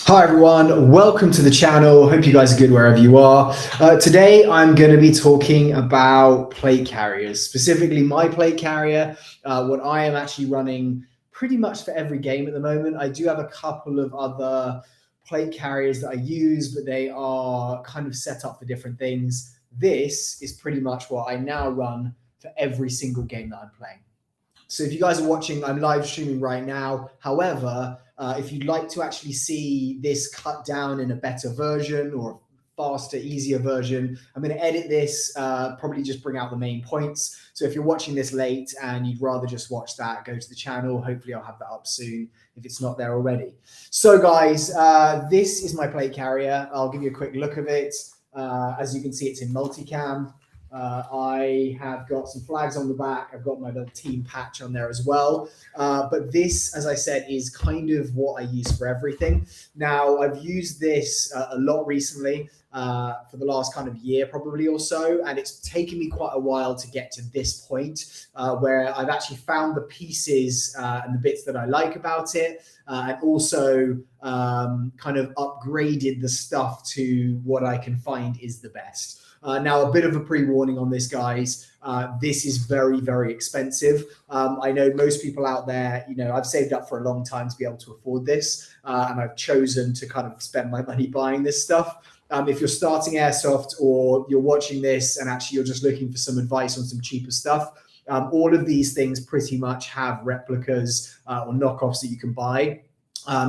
Hi everyone, welcome to the channel. Hope you guys are good wherever you are. Today I'm going to be talking about plate carriers, specifically my plate carrier, what I am actually running pretty much for every game at the moment. I do have a couple of other plate carriers that I use, but they are kind of set up for different things. This is pretty much what I now run for every single game that I'm playing. So if you guys are watching, I'm live streaming right now. However, if you'd like to actually see this cut down in a better version or faster, easier version, I'm going to edit this, probably just bring out the main points. So if you're watching this late and you'd rather just watch that, go to the channel. Hopefully I'll have that up soon if it's not there already. So guys, this is my plate carrier. I'll give you a quick look of it. As you can see, it's in multicam. I have got some flags on the back. I've got my little team patch on there as well. But this, as I said, is kind of what I use for everything. Now, I've used this a lot recently for the last kind of year probably or so. And it's taken me quite a while to get to this point where I've actually found the pieces and the bits that I like about it. And also kind of upgraded the stuff to what I can find is the best. Now, a bit of a pre-warning on this, guys. This is very, very expensive. I know most people out there, I've saved up for a long time to be able to afford this, and I've chosen to kind of spend my money buying this stuff. If you're starting Airsoft or you're watching this and actually you're just looking for some advice on some cheaper stuff, all of these things pretty much have replicas or knockoffs that you can buy.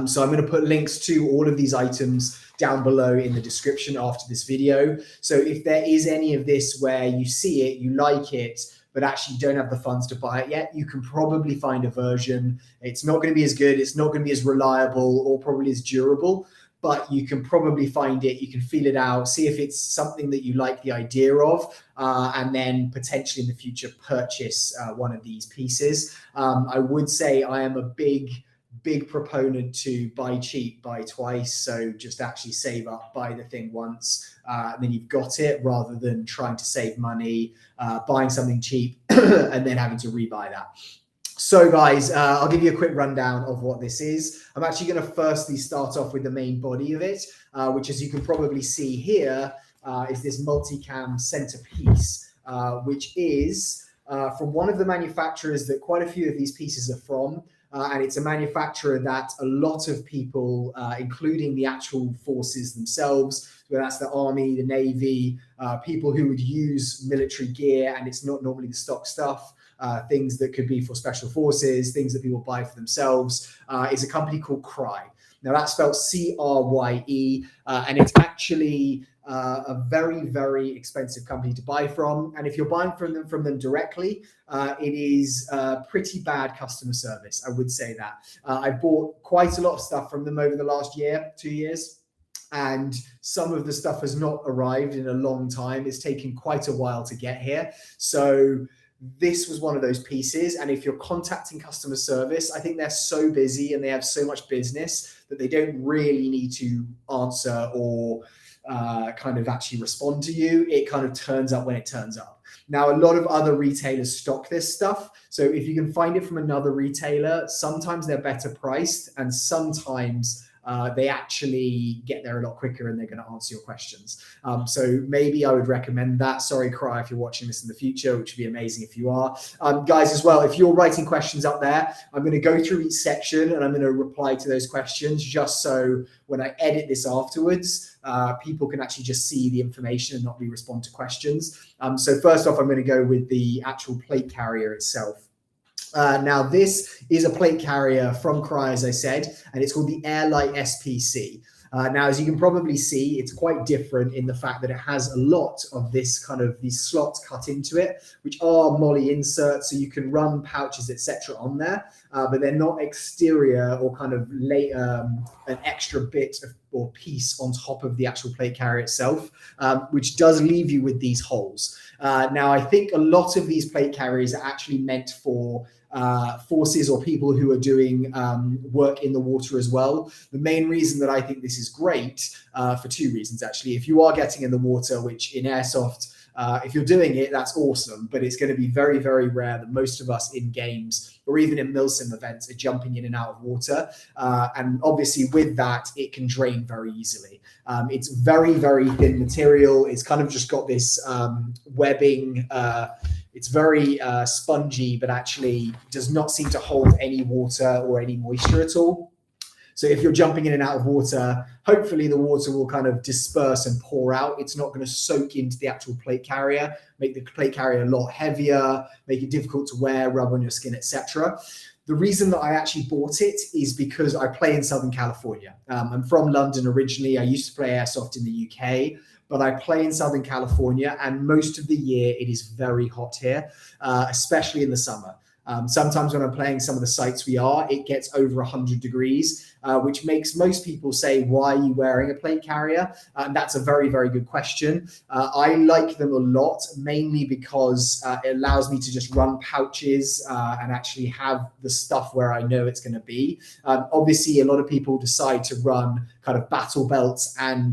So I'm going to put links to all of these items down below in the description after this video. So if there is any of this where you see it, you like it, but actually you don't have the funds to buy it yet, you can probably find a version. It's not going to be as good. It's not going to be as reliable or probably as durable, but you can probably find it. You can feel it out, see if it's something that you like the idea of, and then potentially in the future purchase one of these pieces. I would say I am a big proponent to buy cheap, buy twice. So just actually save up, buy the thing once, and then you've got it, rather than trying to save money, buying something cheap and then having to rebuy that. So guys, I'll give you a quick rundown of what this is. I'm actually going to firstly start off with the main body of it, which, as you can probably see here, is this multicam centerpiece, which is from one of the manufacturers that quite a few of these pieces are from. And it's a manufacturer that a lot of people, including the actual forces themselves, whether that's the Army, the Navy, people who would use military gear, and it's not normally the stock stuff, things that could be for special forces, things that people buy for themselves, is a company called Cry. Now that's spelled C-R-Y-E, and it's actually a very, very expensive company to buy from. And if you're buying from them directly, it is pretty bad customer service. I would say that. I bought quite a lot of stuff from them over the last year, 2 years, and some of the stuff has not arrived in a long time. It's taken quite a while to get here. So this was one of those pieces. And if you're contacting customer service, I think they're so busy and they have so much business that they don't really need to answer or kind of actually respond to you. It kind of turns up when it turns up. Now, a lot of other retailers stock this stuff. So if you can find it from another retailer, sometimes they're better priced and sometimes they actually get there a lot quicker and they're going to answer your questions. So maybe I would recommend that. Sorry, Cry, if you're watching this in the future, which would be amazing if you are. Guys, as well, if you're writing questions up there, I'm going to go through each section and I'm going to reply to those questions, just so when I edit this afterwards, people can actually just see the information and not respond to questions. So first off, I'm going to go with the actual plate carrier itself. Now, this is a plate carrier from Cry, as I said, and it's called the Airlight SPC. Now, as you can probably see, it's quite different in the fact that it has a lot of this kind of these slots cut into it, which are molly inserts, so you can run pouches, etc. on there, but they're not exterior or kind of an extra bit or piece on top of the actual plate carrier itself, which does leave you with these holes. Now, I think a lot of these plate carriers are actually meant for forces or people who are doing work in the water as well. The main reason that I think this is great, for two reasons actually. If you are getting in the water, which in Airsoft If you're doing it, that's awesome, but it's going to be very, very rare that most of us in games or even in milsim events are jumping in and out of water. And obviously with that, it can drain very easily. It's very, very thin material. It's kind of just got this webbing. It's very spongy, but actually does not seem to hold any water or any moisture at all. So if you're jumping in and out of water, hopefully the water will kind of disperse and pour out. It's not going to soak into the actual plate carrier, make the plate carrier a lot heavier, make it difficult to wear, rub on your skin, etc. The reason that I actually bought it is because I play in Southern California. I'm from London originally. I used to play airsoft in the UK, but I play in Southern California, and most of the year it is very hot here, especially in the summer. Sometimes when I'm playing some of the sites we are, it gets over 100 degrees, which makes most people say, why are you wearing a plate carrier? And that's a very, very good question. I like them a lot, mainly because it allows me to just run pouches and actually have the stuff where I know it's going to be. Obviously, a lot of people decide to run kind of battle belts and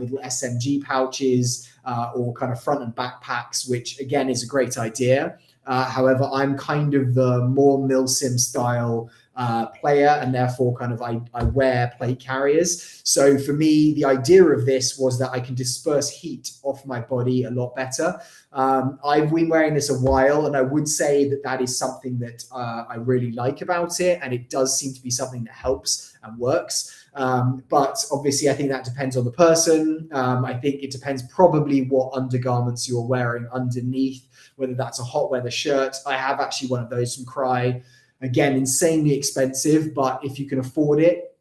little SMG pouches or kind of front and backpacks, which again is a great idea. However, I'm kind of the more milsim style player, and therefore kind of I wear plate carriers. So for me, the idea of this was that I can disperse heat off my body a lot better. I've been wearing this a while, and I would say that that is something that I really like about it, and it does seem to be something that helps and works. But obviously, I think that depends on the person. I think it depends probably what undergarments you're wearing underneath, whether that's a hot weather shirt. I have actually one of those from Cry. Again, insanely expensive, but if you can afford it,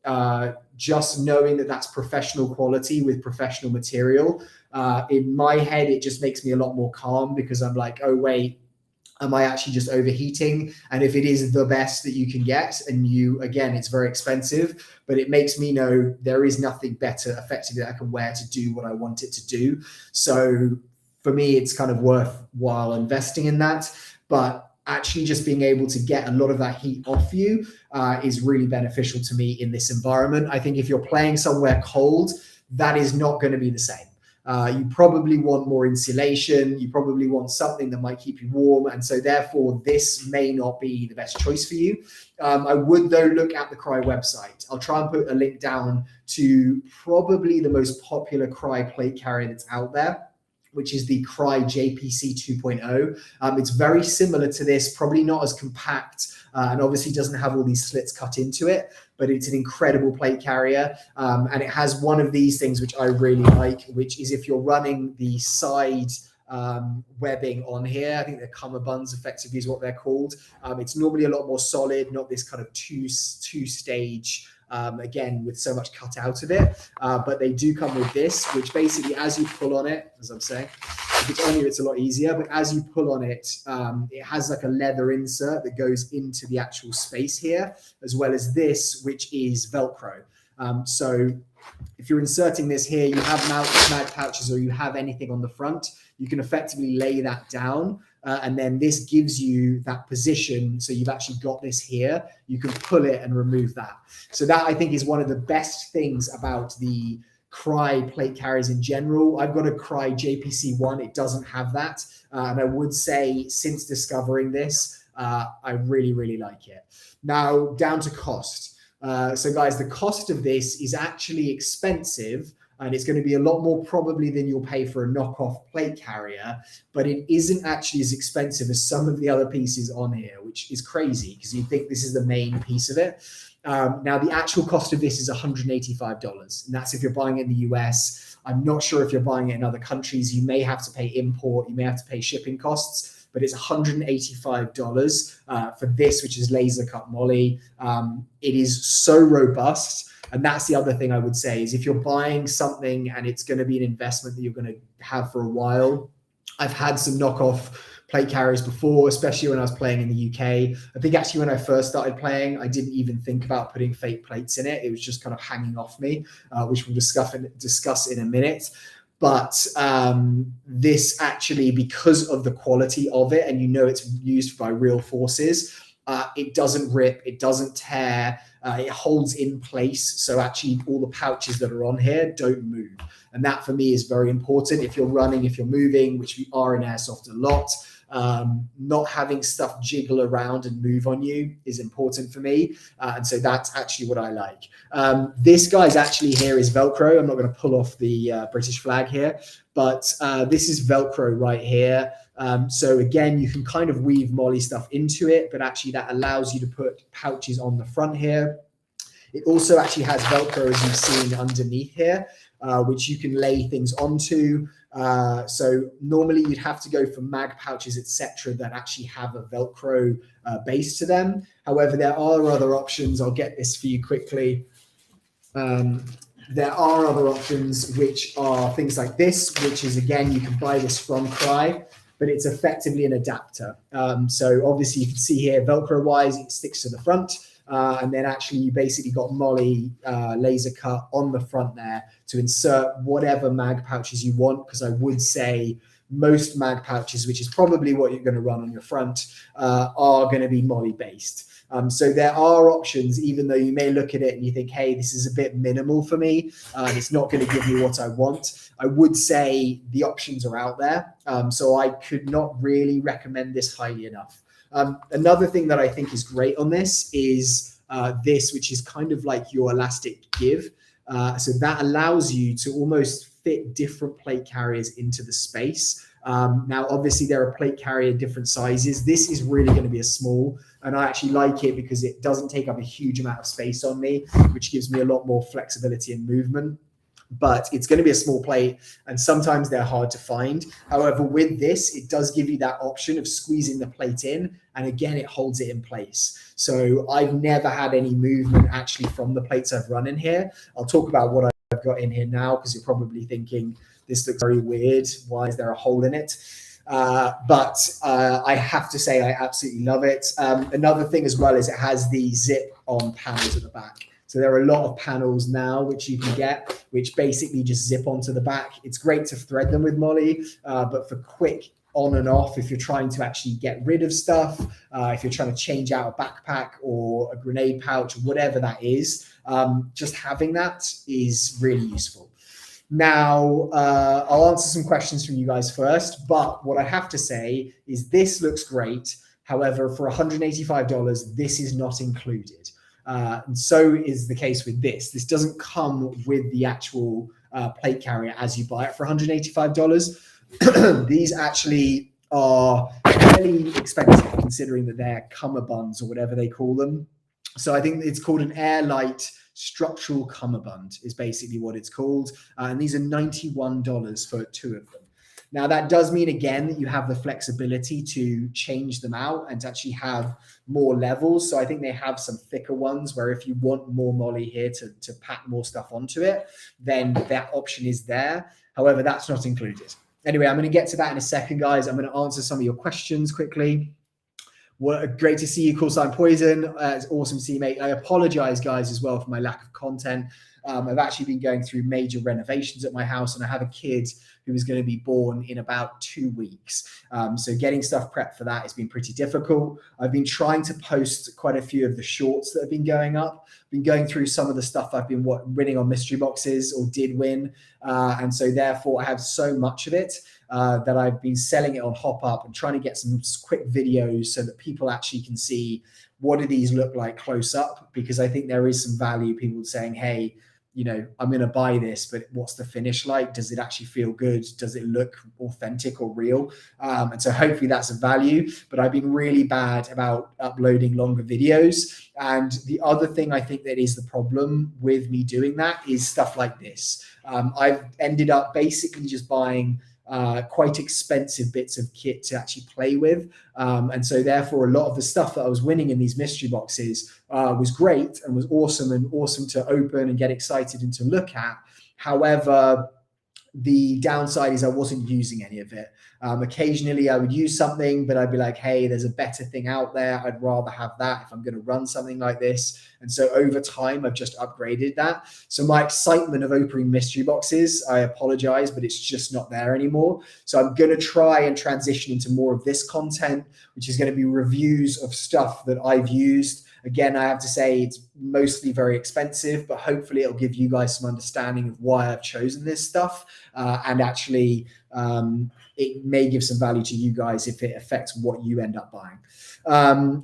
just knowing that that's professional quality with professional material, in my head, it just makes me a lot more calm, because I'm like, oh, wait, am I actually just overheating? And if it is the best that you can get, and again, it's very expensive, but it makes me know there is nothing better effectively that I can wear to do what I want it to do. So for me, it's kind of worthwhile investing in that. But actually just being able to get a lot of that heat off you is really beneficial to me in this environment. I think if you're playing somewhere cold, that is not going to be the same. You probably want more insulation. You probably want something that might keep you warm. And so therefore, this may not be the best choice for you. I would, though, look at the Cry website. I'll try and put a link down to probably the most popular Cry plate carrier that's out there, which is the Cry JPC 2.0. It's very similar to this, probably not as compact, and obviously doesn't have all these slits cut into it, but it's an incredible plate carrier. And it has one of these things which I really like, which is if you're running the side webbing on here, I think they're cummerbunds effectively is what they're called. It's normally a lot more solid, not this kind of two-stage, again, with so much cut out of it, but they do come with this, which basically, as you pull on it, as I'm saying, if it's on you, it's a lot easier, but as you pull on it, it has like a leather insert that goes into the actual space here, as well as this, which is Velcro. So if you're inserting this here, you have mag pouches, or you have anything on the front, you can effectively lay that down. And then this gives you that position. So you've actually got this here. You can pull it and remove that. So that, I think, is one of the best things about the Cry plate carriers in general. I've got a Cry JPC 1. It doesn't have that. And I would say since discovering this, I really, really like it. Now, down to cost. So guys, the cost of this is actually expensive, and it's going to be a lot more probably than you'll pay for a knockoff plate carrier, but it isn't actually as expensive as some of the other pieces on here, which is crazy because you think this is the main piece of it. Now, the actual cost of this is $185, and that's if you're buying it in the US. I'm not sure if you're buying it in other countries. You may have to pay import, you may have to pay shipping costs, but it's $185 for this, which is laser cut moly. It is so robust. And that's the other thing I would say is if you're buying something and it's going to be an investment that you're going to have for a while. I've had some knockoff plate carriers before, especially when I was playing in the UK. I think actually when I first started playing, I didn't even think about putting fake plates in it. It was just kind of hanging off me, which we'll discuss in a minute. But this actually, because of the quality of it, and you know it's used by real forces, it doesn't rip, it doesn't tear. it holds in place. So actually all the pouches that are on here don't move. And that for me is very important. If you're running, if you're moving, which we are in Airsoft a lot, not having stuff jiggle around and move on you is important for me. And so that's actually what I like. This guy's actually here is Velcro. I'm not going to pull off the British flag here, but this is Velcro right here. So again, you can kind of weave Molly stuff into it, but actually that allows you to put pouches on the front here. It also actually has Velcro, as you've seen, underneath here, which you can lay things onto. So normally you'd have to go for mag pouches, etc., that actually have a Velcro base to them. However, there are other options. I'll get this for you quickly. There are other options, which are things like this, which is, again, you can buy this from Cry, but it's effectively an adapter. So obviously you can see here, Velcro wise, it sticks to the front. And then actually you basically got Molly laser cut on the front there to insert whatever mag pouches you want, because I would say most mag pouches, which is probably what you're going to run on your front, are going to be Molly based. So there are options, even though you may look at it and you think, hey, this is a bit minimal for me. It's not going to give me what I want. I would say the options are out there. So I could not really recommend this highly enough. Another thing that I think is great on this is this, which is kind of like your elastic give. So that allows you to almost fit different plate carriers into the space. Now, obviously, there are plate carrier different sizes. This is really going to be a small, and I actually like it because it doesn't take up a huge amount of space on me, which gives me a lot more flexibility and movement. But it's going to be a small plate, and sometimes they're hard to find. However, with this, it does give you that option of squeezing the plate in, and again, it holds it in place. So I've never had any movement actually from the plates I've run in here. I'll talk about what I've got in here now, because you're probably thinking, this looks very weird. Why is there a hole in it? But I have to say, I absolutely love it. Another thing as well is it has the zip-on panels at the back. So there are a lot of panels now which you can get, which basically just zip onto the back. It's great to thread them with Molly, but for quick on and off, if you're trying to actually get rid of stuff, if you're trying to change out a backpack or a grenade pouch, whatever that is, just having that is really useful. Now, I'll answer some questions from you guys first, but what I have to say is this looks great. However, for $185, this is not included. And so is the case with this. This doesn't come with the actual plate carrier as you buy it for $185. These actually are fairly expensive considering that they're cummerbunds or whatever they call them. So I think it's called an Airlight structural cummerbund is basically what it's called. And these are $91 for 2 of them. Now, that does mean, again, that you have the flexibility to change them out and to actually have more levels. So I think they have some thicker ones where if you want more Molly here to pack more stuff onto it, then that option is there. However, that's not included. Anyway, I'm going to get to that in a second, guys. I'm going to answer some of your questions quickly. Great to see you, Call Sign Poison. It's awesome to see you, mate. I apologize, guys, as well for my lack of content. I've actually been going through major renovations at my house, and I have a kid who is going to be born in about 2 weeks. So getting stuff prepped for that has been pretty difficult. I've been trying to post quite a few of the shorts that have been going up. Been going through some of the stuff I've been winning on mystery boxes or did win. And so therefore I have so much of it that I've been selling it on Hop Up and trying to get some quick videos so that people actually can see what do these look like close up, because I think there is some value, people saying, hey, you know, I'm going to buy this, but what's the finish like? Does it actually feel good? Does it look authentic or real? And so hopefully that's a value, but I've been really bad about uploading longer videos. And the other thing I think that is the problem with me doing that is stuff like this. I've ended up basically just buying quite expensive bits of kit to actually play with. And so therefore a lot of the stuff that I was winning in these mystery boxes was great and was awesome to open and get excited and to look at. However, the downside is I wasn't using any of it. Occasionally I would use something, but I'd be like, hey, there's a better thing out there. I'd rather have that if I'm going to run something like this. And so over time, I've just upgraded that. So my excitement of opening mystery boxes, I apologize, but it's just not there anymore. So I'm going to try and transition into more of this content, which is going to be reviews of stuff that I've used. Again, I have to say it's mostly very expensive, but hopefully it'll give you guys some understanding of why I've chosen this stuff. And actually, it may give some value to you guys if it affects what you end up buying.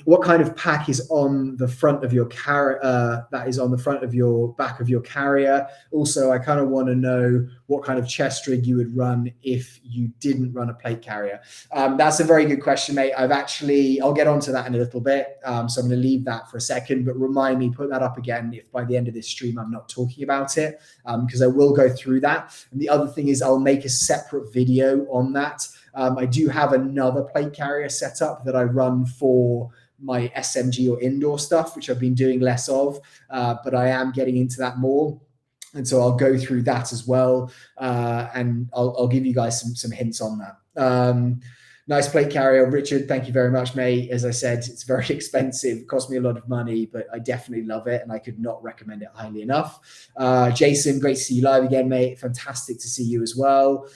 What kind of pack is on the front of your that is on the front of your back of your carrier? Also, I kind of want to know what kind of chest rig you would run if you didn't run a plate carrier. That's a very good question, mate. I'll get onto that in a little bit. So I'm going to leave that for a second, but remind me, put that up again if by the end of this stream I'm not talking about it, because I will go through that. And the other thing is I'll make a separate video on that. I do have another plate carrier setup that I run for my SMG or indoor stuff, which I've been doing less of, but I am getting into that more. And so I'll go through that as well, and I'll give you guys some hints on that. Nice plate carrier, Richard. Thank you very much, mate. As I said, it's very expensive. It cost me a lot of money, but I definitely love it, and I could not recommend it highly enough. Jason, great to see you live again, mate. Fantastic to see you as well.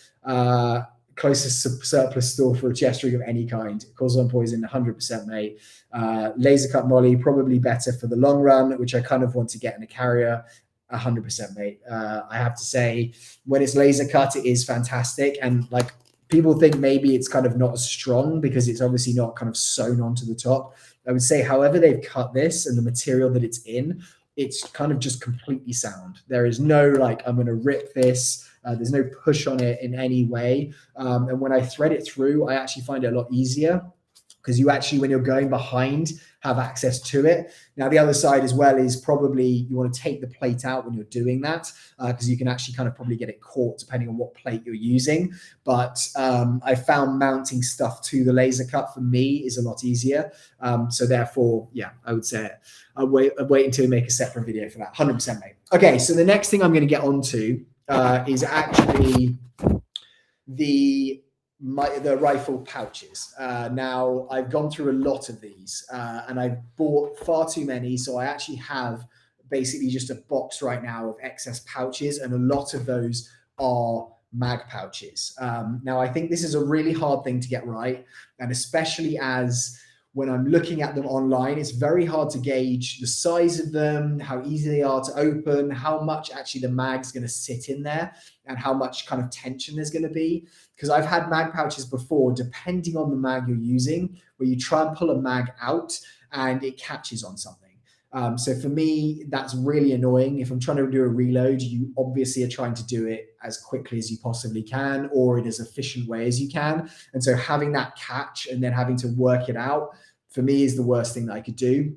Closest surplus store for a chest rig of any kind. Cause on poison, 100%, mate. Laser cut molly, probably better for the long run, which I kind of want to get in a carrier. 100%, mate. I have to say, when it's laser cut, it is fantastic. And like, people think maybe it's kind of not as strong because it's obviously not kind of sewn onto the top. I would say, however they've cut this and the material that it's in, it's kind of just completely sound. There is no like, I'm going to rip this. There's no push on it in any way. And when I thread it through, I actually find it a lot easier because you actually, when you're going behind, have access to it. Now, the other side as well is probably you want to take the plate out when you're doing that because you can actually kind of probably get it caught depending on what plate you're using. But I found mounting stuff to the laser cut for me is a lot easier. So therefore, yeah, I would say I'll wait until we make a separate video for that. 100%, mate. Okay, so the next thing I'm going to get onto is actually the rifle pouches. Now, I've gone through a lot of these and I've bought far too many. So I actually have basically just a box right now of excess pouches, and a lot of those are mag pouches. Now, I think this is a really hard thing to get right. And especially as when I'm looking at them online, it's very hard to gauge the size of them, how easy they are to open, how much actually the mag's going to sit in there, and how much kind of tension there's going to be. Because I've had mag pouches before, depending on the mag you're using, where you try and pull a mag out and it catches on something. So for me, that's really annoying. If I'm trying to do a reload, you obviously are trying to do it as quickly as you possibly can, or in as efficient way as you can. And so having that catch and then having to work it out, for me, is the worst thing that I could do.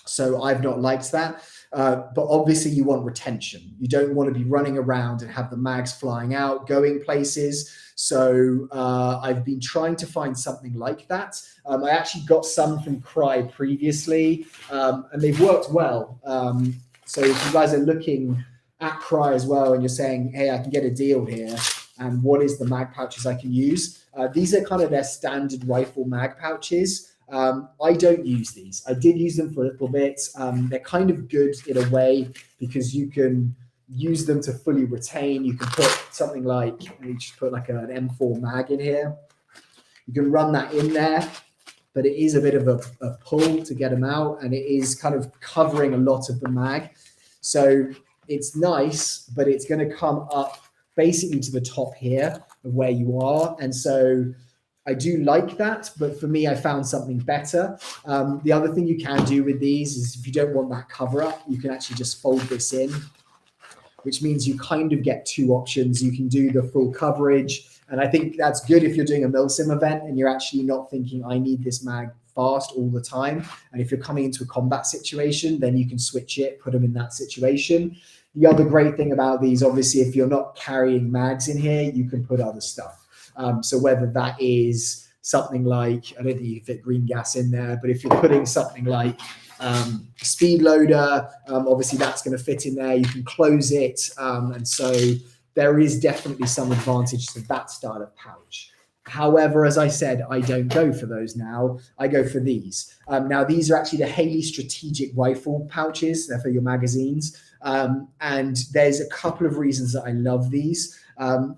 So I've not liked that. But obviously you want retention. You don't want to be running around and have the mags flying out, going places. So I've been trying to find something like that. I actually got some from Cry previously, and they've worked well. So if you guys are looking at Cry as well and you're saying, hey, I can get a deal here, and what is the mag pouches I can use? These are kind of their standard rifle mag pouches. I don't use these. I did use them for a little bit. They're kind of good in a way because you can use them to fully retain. You can put something like, you just put like an M4 mag in here. You can run that in there, but it is a bit of a pull to get them out, and it is kind of covering a lot of the mag. So it's nice, but it's going to come up basically to the top here of where you are. And so I do like that, but for me, I found something better. The other thing you can do with these is if you don't want that cover up, you can actually just fold this in, which means you kind of get two options. You can do the full coverage, and I think that's good if you're doing a milsim event and you're actually not thinking, I need this mag fast all the time. And if you're coming into a combat situation, then you can switch it, put them in that situation. The other great thing about these, obviously, if you're not carrying mags in here, you can put other stuff. So whether that is something like, I don't think you can fit green gas in there, but if you're putting something like speed loader, obviously that's going to fit in there. You can close it. And so there is definitely some advantage to that style of pouch. However, as I said, I don't go for those now. I go for these. Now, these are actually the Haley Strategic Rifle pouches. They're for your magazines. And there's a couple of reasons that I love these.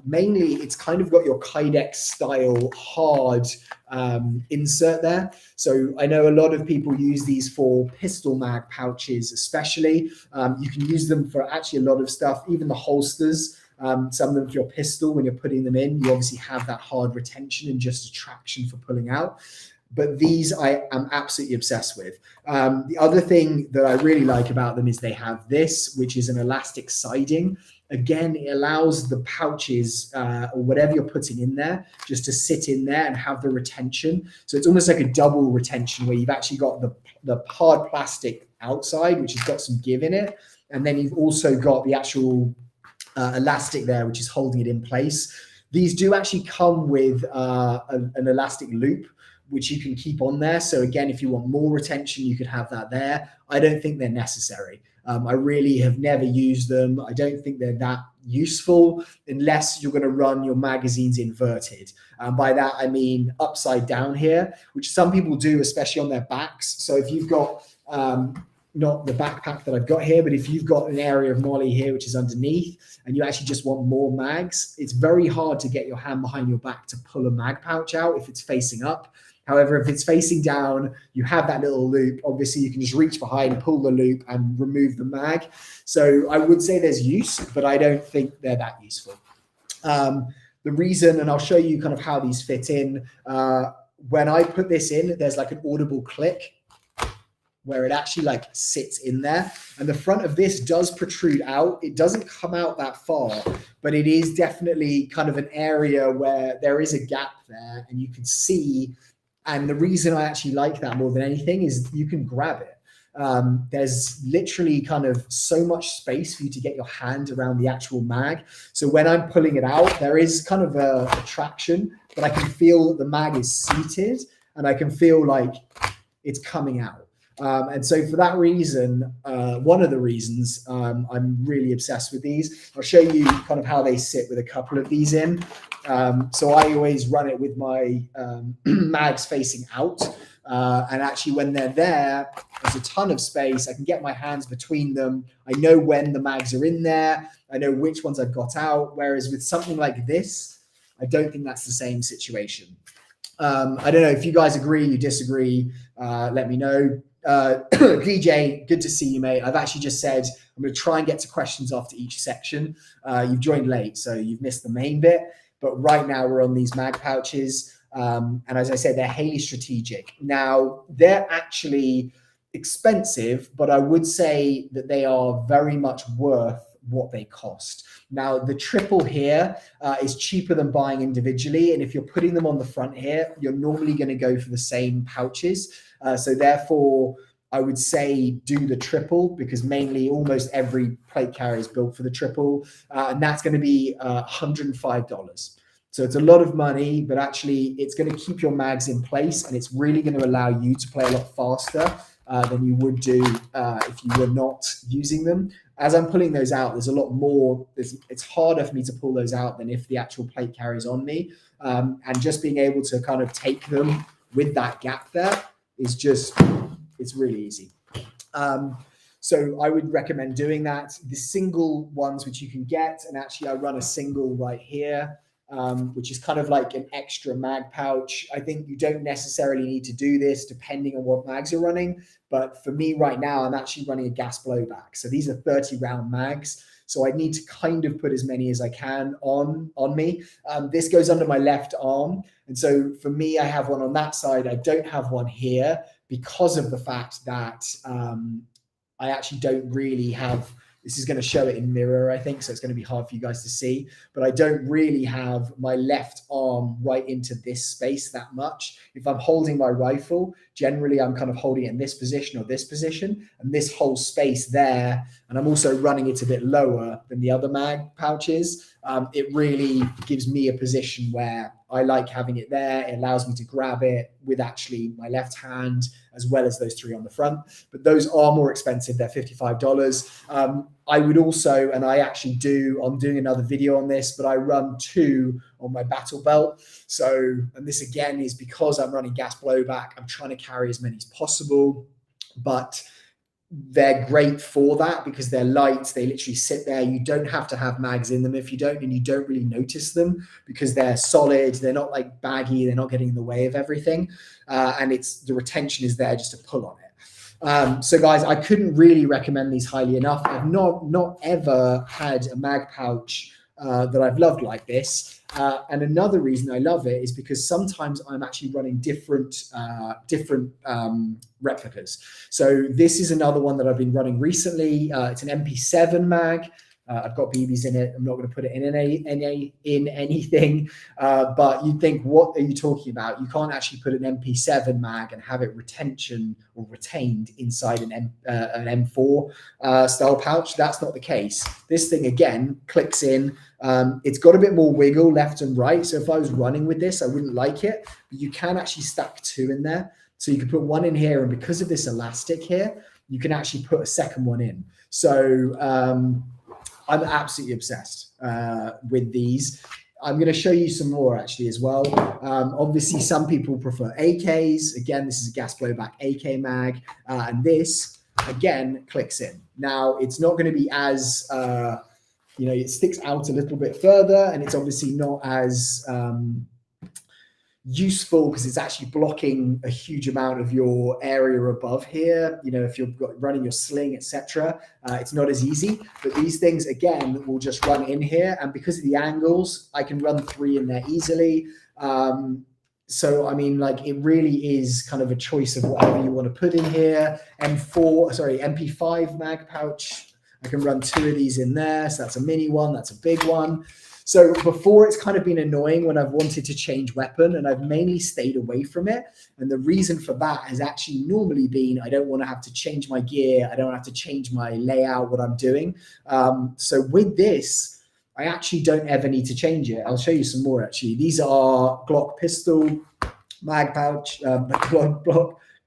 Mainly, it's kind of got your kydex style hard insert there. So I know a lot of people use these for pistol mag pouches, especially. You can use them for actually a lot of stuff, even the holsters. Some of them for your pistol, when you're putting them in, you obviously have that hard retention and just a traction for pulling out. But these I am absolutely obsessed with. The other thing that I really like about them is they have this, which is an elastic siding. Again, it allows the pouches or whatever you're putting in there just to sit in there and have the retention. So it's almost like a double retention where you've actually got the hard plastic outside, which has got some give in it. And then you've also got the actual elastic there, which is holding it in place. These do actually come with an elastic loop, which you can keep on there. So again, if you want more retention, you could have that there. I don't think they're necessary. I really have never used them. I don't think they're that useful unless you're going to run your magazines inverted. By that, I mean upside down here, which some people do, especially on their backs. So if you've got, not the backpack that I've got here, but if you've got an area of molly here, which is underneath, and you actually just want more mags, it's very hard to get your hand behind your back to pull a mag pouch out if it's facing up. However, if it's facing down, you have that little loop. Obviously, you can just reach behind, pull the loop, and remove the mag. So I would say there's use, but I don't think they're that useful. The reason, and I'll show you kind of how these fit in, when I put this in, there's like an audible click where it actually like sits in there, and the front of this does protrude out. It doesn't come out that far, but it is definitely kind of an area where there is a gap there and you can see. And the reason I actually like that more than anything is you can grab it. There's literally kind of so much space for you to get your hand around the actual mag. So when I'm pulling it out, there is kind of a traction, but I can feel that the mag is seated and I can feel like it's coming out. And so for that reason, one of the reasons I'm really obsessed with these, I'll show you kind of how they sit with a couple of these in. So I always run it with my mags facing out. And actually when they're there, there's a ton of space. I can get my hands between them. I know when the mags are in there. I know which ones I've got out. Whereas with something like this, I don't think that's the same situation. I don't know if you guys agree, you disagree, let me know. DJ, good to see you, mate. I've actually just said I'm going to try and get to questions after each section. You've joined late, so you've missed the main bit. But right now we're on these mag pouches. And as I said, they're highly strategic. Now, they're actually expensive, but I would say that they are very much worth what they cost. Now, the triple here is cheaper than buying individually. And if you're putting them on the front here, you're normally going to go for the same pouches. So therefore, I would say do the triple, because mainly almost every plate carrier is built for the triple. And that's going to be $105. So it's a lot of money, but actually it's going to keep your mags in place, and it's really going to allow you to play a lot faster than you would do if you were not using them. As I'm pulling those out, there's a lot more. It's harder for me to pull those out than if the actual plate carrier is on me. And just being able to kind of take them with that gap there is just, it's really easy. So I would recommend doing that. The single ones which you can get, and actually I run a single right here, which is kind of like an extra mag pouch. I think you don't necessarily need to do this depending on what mags you're running. But for me right now, I'm actually running a gas blowback. So these are 30 round mags. So I need to kind of put as many as I can on me. This goes under my left arm. And so for me, I have one on that side. I don't have one here because of the fact that I actually don't really have, this is going to show it in mirror, I think, so it's going to be hard for you guys to see, but I don't really have my left arm right into this space that much. If I'm holding my rifle, generally I'm kind of holding it in this position or this position, and this whole space there, and I'm also running it a bit lower than the other mag pouches. It really gives me a position where I like having it there. It allows me to grab it with actually my left hand, as well as those three on the front. But those are more expensive. They're $55. I would also, and I actually do, I'm doing another video on this, but I run 2 on my battle belt. So, and this again is because I'm running gas blowback. I'm trying to carry as many as possible. But they're great for that because they're light. They literally sit there. You don't have to have mags in them if you don't, and you don't really notice them because they're solid. They're not like baggy. They're not getting in the way of everything. And the retention is there just to pull on it. So guys, I couldn't really recommend these highly enough. I've not ever had a mag pouch that I've loved like this. And another reason I love it is because sometimes I'm actually running different replicas. So this is another one that I've been running recently. It's an MP7 mag. I've got BBs in it. I'm not going to put it in anything. But you'd think, what are you talking about? You can't actually put an MP7 mag and have it retained inside an M4 style pouch. That's not the case. This thing, again, clicks in. It's got a bit more wiggle left and right. So if I was running with this, I wouldn't like it. But you can actually stack two in there. So you can put one in here. And because of this elastic here, you can actually put a second one in. So I'm absolutely obsessed with these. I'm going to show you some more actually as well. Obviously, some people prefer AKs. Again, this is a gas blowback AK mag. And this, again, clicks in. Now, it's not going to be as, it sticks out a little bit further. And it's obviously not as useful because it's actually blocking a huge amount of your area above here. If you're running your sling, etc., it's not as easy. But these things, again, will just run in here, and because of the angles, I can run 3 in there easily. So I mean, like, it really is kind of a choice of whatever you want to put in here. MP5 mag pouch, I can run 2 of these in there. So that's a mini one, that's a big one. So before, it's kind of been annoying when I've wanted to change weapon, and I've mainly stayed away from it. And the reason for that has actually normally been I don't want to have to change my gear. I don't have to change my layout, what I'm doing. So with this, I actually don't ever need to change it. I'll show you some more actually. These are Glock pistol mag pouch,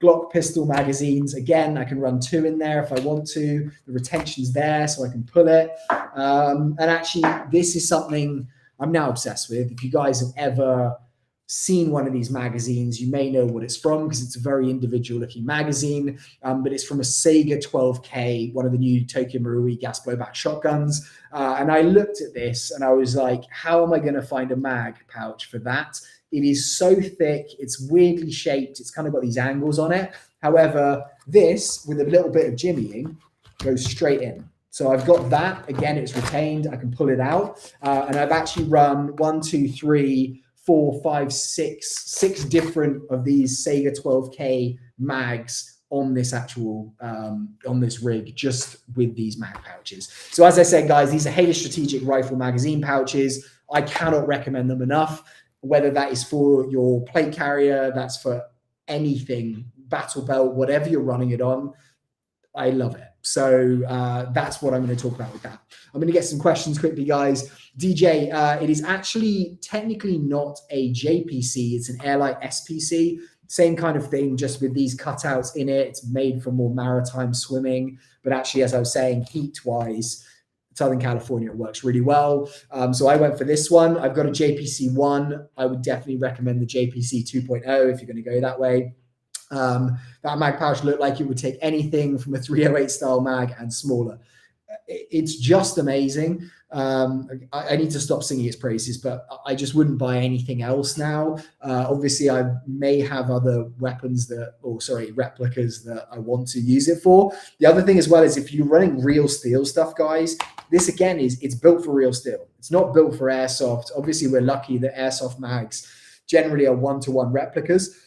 Glock pistol magazines. Again, I can run 2 in there if I want to. The retention's there, so I can pull it. And actually, this is something I'm now obsessed with. If you guys have ever seen one of these magazines, you may know what it's from because it's a very individual looking magazine. But it's from a Sega 12K, one of the new Tokyo Marui gas blowback shotguns. And I looked at this and I was like, how am I going to find a mag pouch for that? It is so thick. It's weirdly shaped. It's kind of got these angles on it. However, this, with a little bit of jimmying, goes straight in. So I've got that. Again, it's retained. I can pull it out. And I've actually run 1, 2, 3, 4, 5, 6 different of these Sega 12K mags on this actual, on this rig, just with these mag pouches. So as I said, guys, these are Haley Strategic Rifle magazine pouches. I cannot recommend them enough. Whether that is for your plate carrier, that's for anything, battle belt, whatever you're running it on, I love it. So that's what I'm going to talk about with that. I'm going to get some questions quickly, guys. DJ, it is actually technically not a JPC. It's an Airlight SPC. Same kind of thing, just with these cutouts in it. It's made for more maritime swimming. But actually, as I was saying, heat-wise, Southern California, it works really well. So I went for this one. I've got a JPC 1. I would definitely recommend the JPC 2.0 if you're going to go that way. That mag pouch looked like it would take anything from a 308 style mag and smaller. It's just amazing. I need to stop singing its praises, but I just wouldn't buy anything else now. Obviously, I may have other weapons replicas that I want to use it for. The other thing as well is if you're running real steel stuff, guys, this again it's built for real steel. It's not built for airsoft. Obviously, we're lucky that airsoft mags generally are 1-to-1 replicas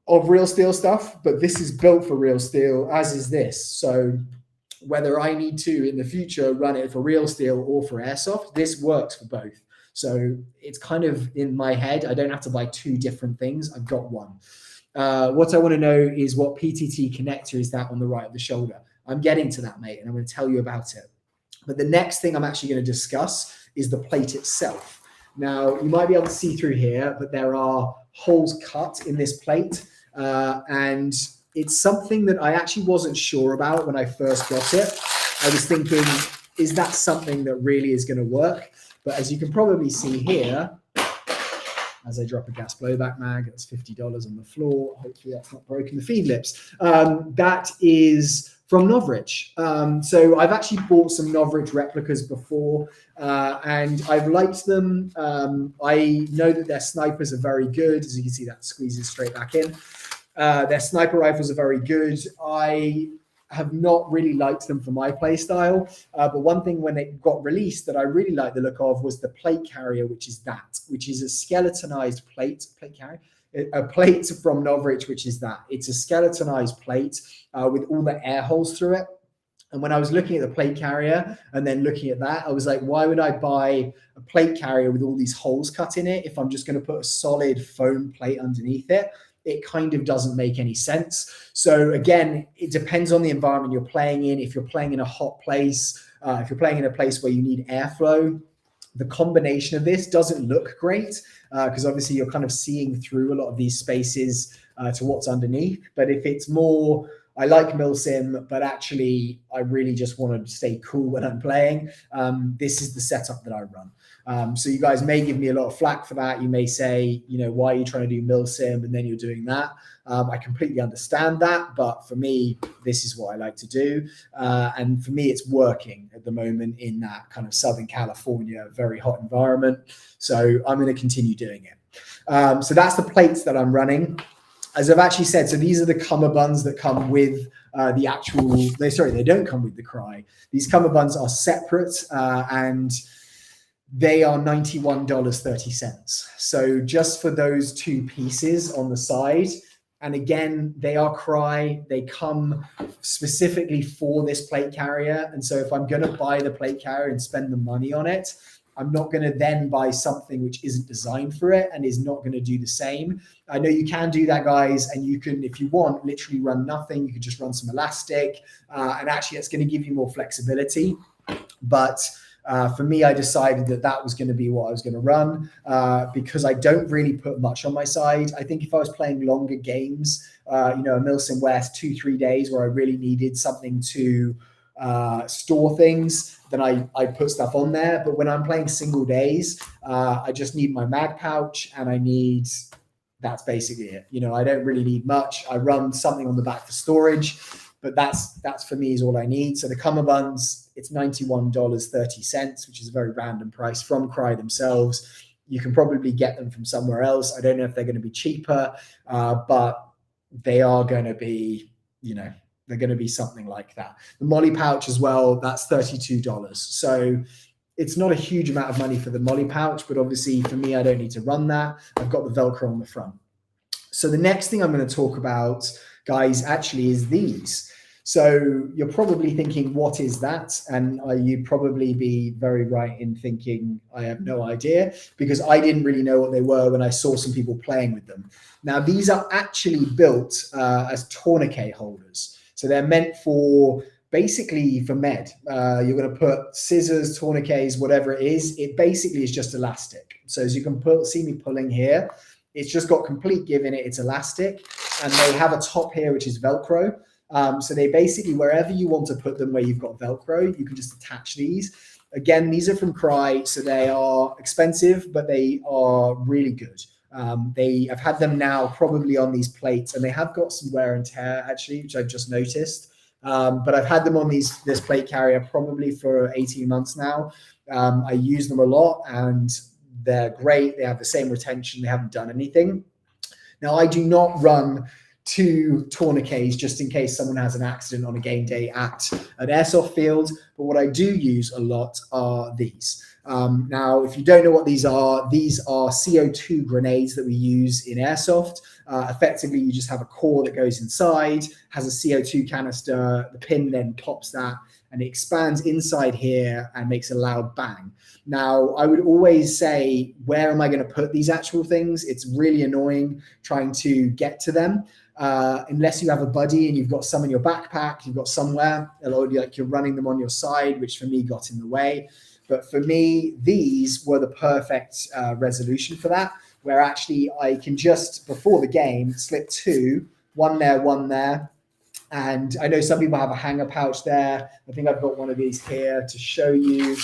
of real steel stuff, but this is built for real steel, as is this. So whether I need to in the future run it for real steel or for airsoft, this works for both. So it's kind of in my head. I don't have to buy 2 different things. I've got one. What I want to know is what PTT connector is that on the right of the shoulder. I'm getting to that, mate, and I'm going to tell you about it. But the next thing I'm actually going to discuss is the plate itself. Now, you might be able to see through here, but there are holes cut in this plate. And it's something that I actually wasn't sure about when I first got it. I was thinking, is that something that really is going to work? But as you can probably see here, as I drop a gas blowback mag. That's $50 on the floor. Hopefully that's not broken the feed lips. That is from Novritsch. So I've actually bought some Novritsch replicas before, and I've liked them. I know that their snipers are very good. As you can see, that squeezes straight back in. Their sniper rifles are very good. I have not really liked them for my play style, but one thing when it got released that I really liked the look of was the plate carrier, which is a skeletonized plate carrier. A plate from Novritsch, which is that. It's a skeletonized plate with all the air holes through it. And when I was looking at the plate carrier and then looking at that, I was like, why would I buy a plate carrier with all these holes cut in it if I'm just going to put a solid foam plate underneath it? It kind of doesn't make any sense. So again, it depends on the environment you're playing in. If you're playing in a hot place, if you're playing in a place where you need airflow, the combination of this doesn't look great because obviously you're kind of seeing through a lot of these spaces to what's underneath. But if it's more, I like milsim, but actually I really just want to stay cool when I'm playing, this is the setup that I run. So you guys may give me a lot of flack for that. You may say, you know, why are you trying to do milsim and then you're doing that? I completely understand that, but for me, this is what I like to do. And for me, it's working at the moment in that kind of Southern California, very hot environment. So I'm going to continue doing it. So that's the plates that I'm running. As I've actually said, so these are the cummerbunds that come with the actual, they don't come with the cry. These cummerbunds are separate and they are $91.30. So just for those two pieces on the side, and again, they are cry, they come specifically for this plate carrier. And so if I'm going to buy the plate carrier and spend the money on it, I'm not going to then buy something which isn't designed for it and is not going to do the same. I know you can do that, guys, and you can, if you want, literally run nothing. You could just run some elastic, and actually it's going to give you more flexibility. But for me, I decided that that was going to be what I was going to run because I don't really put much on my side. I think if I was playing longer games, you know, a milsim West 2-3 days where I really needed something to store things, then I put stuff on there. But when I'm playing single days, I just need my mag pouch and that's basically it. You know, I don't really need much. I run something on the back for storage, but that's for me is all I need. So the cummerbunds, it's $91.30, which is a very random price from Cry themselves. You can probably get them from somewhere else. I don't know if they're going to be cheaper, but they are going to be, you know, they're going to be something like that. The molly pouch as well, that's $32. So it's not a huge amount of money for the molly pouch, but obviously for me, I don't need to run that. I've got the Velcro on the front. So the next thing I'm going to talk about, guys, actually is these. So you're probably thinking, what is that? And you'd probably be very right in thinking, I have no idea, because I didn't really know what they were when I saw some people playing with them. Now, these are actually built as tourniquet holders. So they're meant for basically for med. You're going to put scissors, tourniquets, whatever it is. It basically is just elastic. So as you can see me pulling here, it's just got complete give in it. It's elastic. And they have a top here, which is Velcro. So they basically, wherever you want to put them where you've got Velcro, you can just attach these. Again, these are from Cry, so they are expensive, but they are really good. I've had them now probably on these plates, and they have got some wear and tear actually, which I've just noticed. But I've had them on this plate carrier probably for 18 months now. I use them a lot and they're great. They have the same retention. They haven't done anything. Now, I do not run 2 tourniquets just in case someone has an accident on a game day at an airsoft field. But what I do use a lot are these. Now, if you don't know what these are CO2 grenades that we use in airsoft. Effectively, you just have a core that goes inside, has a CO2 canister, the pin then pops that, and it expands inside here and makes a loud bang. Now, I would always say, where am I going to put these actual things? It's really annoying trying to get to them. Unless you have a buddy and you've got some in your backpack, you've got somewhere, like you're running them on your side, which for me got in the way. But for me, these were the perfect resolution for that, where actually I can just, before the game, slip 2, one there. And I know some people have a hanger pouch there. I think I've got one of these here to show you.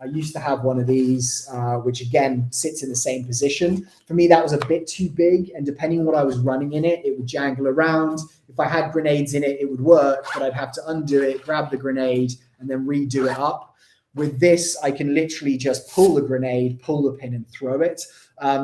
I used to have one of these, which again sits in the same position. For me, that was a bit too big, and depending on what I was running in it, it would jangle around. If I had grenades in it, it would work, but I'd have to undo it, grab the grenade, and then redo it up. With this, I can literally just pull the grenade, pull the pin, and throw it.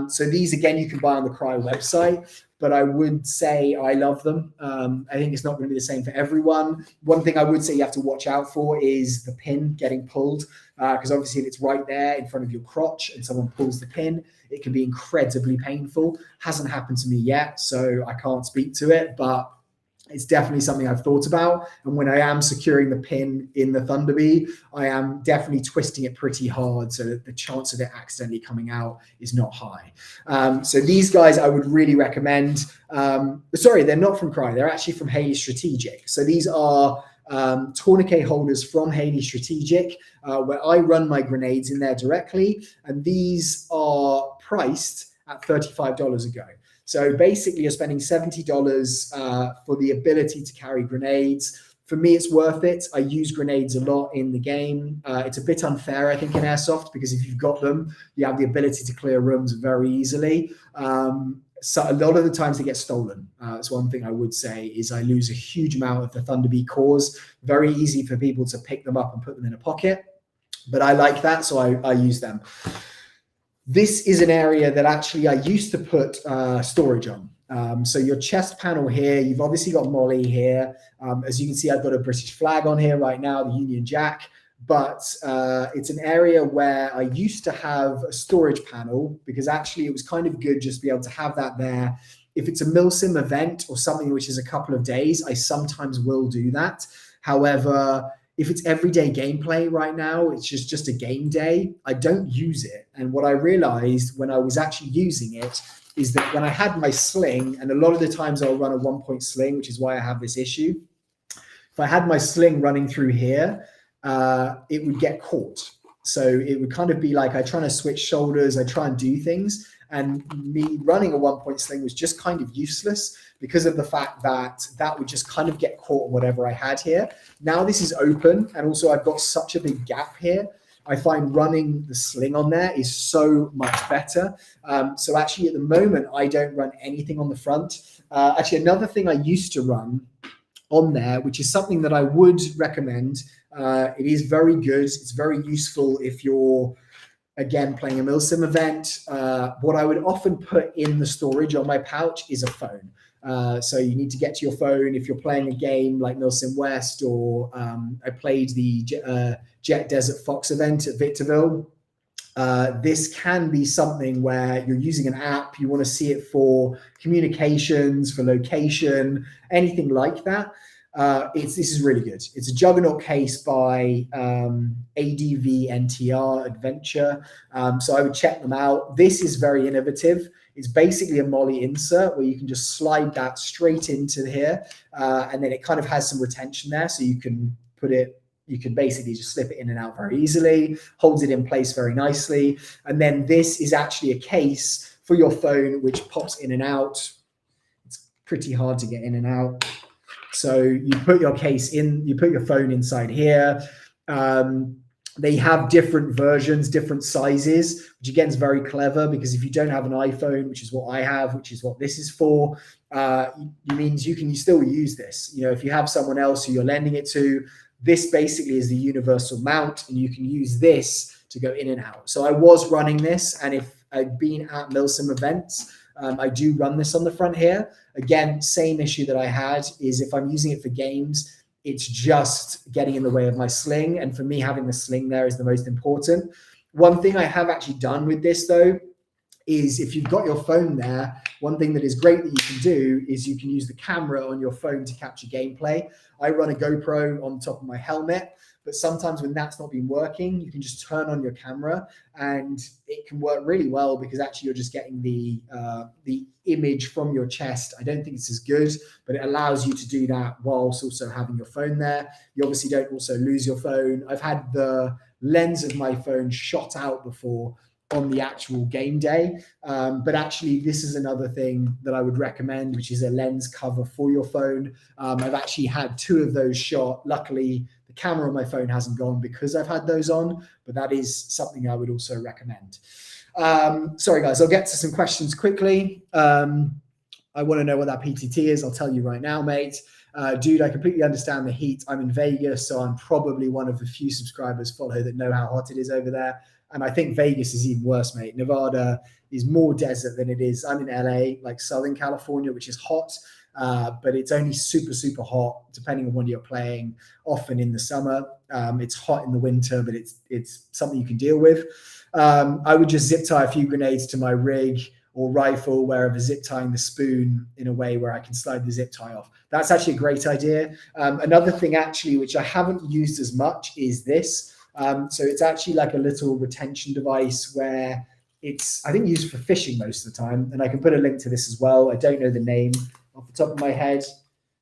So these, again, you can buy on the Cry website, but I would say I love them. I think it's not going to be the same for everyone. One thing I would say you have to watch out for is the pin getting pulled, because obviously if it's right there in front of your crotch and someone pulls the pin, it can be incredibly painful. Hasn't happened to me yet, so I can't speak to it, but it's definitely something I've thought about. And when I am securing the pin in the Thunderbee, I am definitely twisting it pretty hard so that the chance of it accidentally coming out is not high. So these guys I would really recommend. Sorry, they're not from Cry. They're actually from Haley Strategic. So these are tourniquet holders from Haley Strategic, where I run my grenades in there directly. And these are priced at $35 a go. So basically you're spending $70 for the ability to carry grenades. For me, it's worth it. I use grenades a lot in the game. It's a bit unfair, I think, in Airsoft, because if you've got them, you have the ability to clear rooms very easily. So a lot of the times they get stolen. That's one thing I would say is I lose a huge amount of the Thunderbee cores. Very easy for people to pick them up and put them in a pocket. But I like that, so I use them. This is an area that actually I used to put storage on. So your chest panel here, you've obviously got Molly here. As you can see, I've got a British flag on here right now, the Union Jack. But it's an area where I used to have a storage panel, because actually it was kind of good just to be able to have that there. If it's a milsim event or something which is a couple of days, I sometimes will do that. However, if it's everyday gameplay right now, it's just a game day, I don't use it. And what I realized when I was actually using it is that when I had my sling, and a lot of the times I'll run a 1-point sling, which is why I have this issue. If I had my sling running through here, it would get caught. So it would kind of be like I try to switch shoulders, I try and do things. And me running a 1-point sling was just kind of useless because of the fact that that would just kind of get caught in whatever I had here. Now this is open, and also I've got such a big gap here. I find running the sling on there is so much better. So actually at the moment, I don't run anything on the front. Actually, another thing I used to run on there, which is something that I would recommend. It is very good. It's very useful if you're, again, playing a milsim event. What I would often put in the storage on my pouch is a phone. So you need to get to your phone if you're playing a game like Milsim West, or I played the Jet Desert Fox event at Victorville. This can be something where you're using an app, you want to see it for communications, for location, anything like that. This is really good. It's a Juggernaut case by ADV NTR Adventure. So I would check them out. This is very innovative. It's basically a Molly insert where you can just slide that straight into here. And then it kind of has some retention there. So you can put it, you can basically just slip it in and out very easily, holds it in place very nicely. And then this is actually a case for your phone, which pops in and out. It's pretty hard to get in and out. So you put your case in, you put your phone inside here. They have different versions, different sizes, which again is very clever, because if you don't have an iPhone, which is what I have, which is what this is for, means you can still use this. You know, if you have someone else who you're lending it to, this basically is the universal mount, and you can use this to go in and out. So I was running this, and if I'd been at Milsim events, I do run this on the front here. Again, same issue that I had is if I'm using it for games, it's just getting in the way of my sling. And for me, having the sling there is the most important. One thing I have actually done with this, though, is if you've got your phone there, one thing that is great that you can do is you can use the camera on your phone to capture gameplay. I run a GoPro on top of my helmet, but sometimes when that's not been working, you can just turn on your camera and it can work really well, because actually you're just getting the image from your chest. I don't think it's as good, but it allows you to do that whilst also having your phone there. You obviously don't also lose your phone. I've had the lens of my phone shot out before on the actual game day. But actually, this is another thing that I would recommend, which is a lens cover for your phone. I've actually had 2 of those shot. Luckily, The camera on my phone hasn't gone because I've had those on, but that is something I would also recommend. Sorry guys, I'll get to some questions quickly. I want to know what that PTT is. I'll tell you right now, mate. Dude, I completely understand the heat. I'm in Vegas, so I'm probably one of the few subscribers follow that know how hot it is over there. And I think Vegas is even worse, mate. Nevada is more desert than it is. I'm in LA, like Southern California, which is hot, but it's only super, super hot, depending on when you're playing, often in the summer. It's hot in the winter, but it's something you can deal with. I would just zip tie a few grenades to my rig or rifle, wherever, zip tying the spoon in a way where I can slide the zip tie off. That's actually a great idea. Another thing actually, which I haven't used as much, is this. So it's actually like a little retention device where it's, I think, used for fishing most of the time. And I can put a link to this as well. I don't know the name off the top of my head.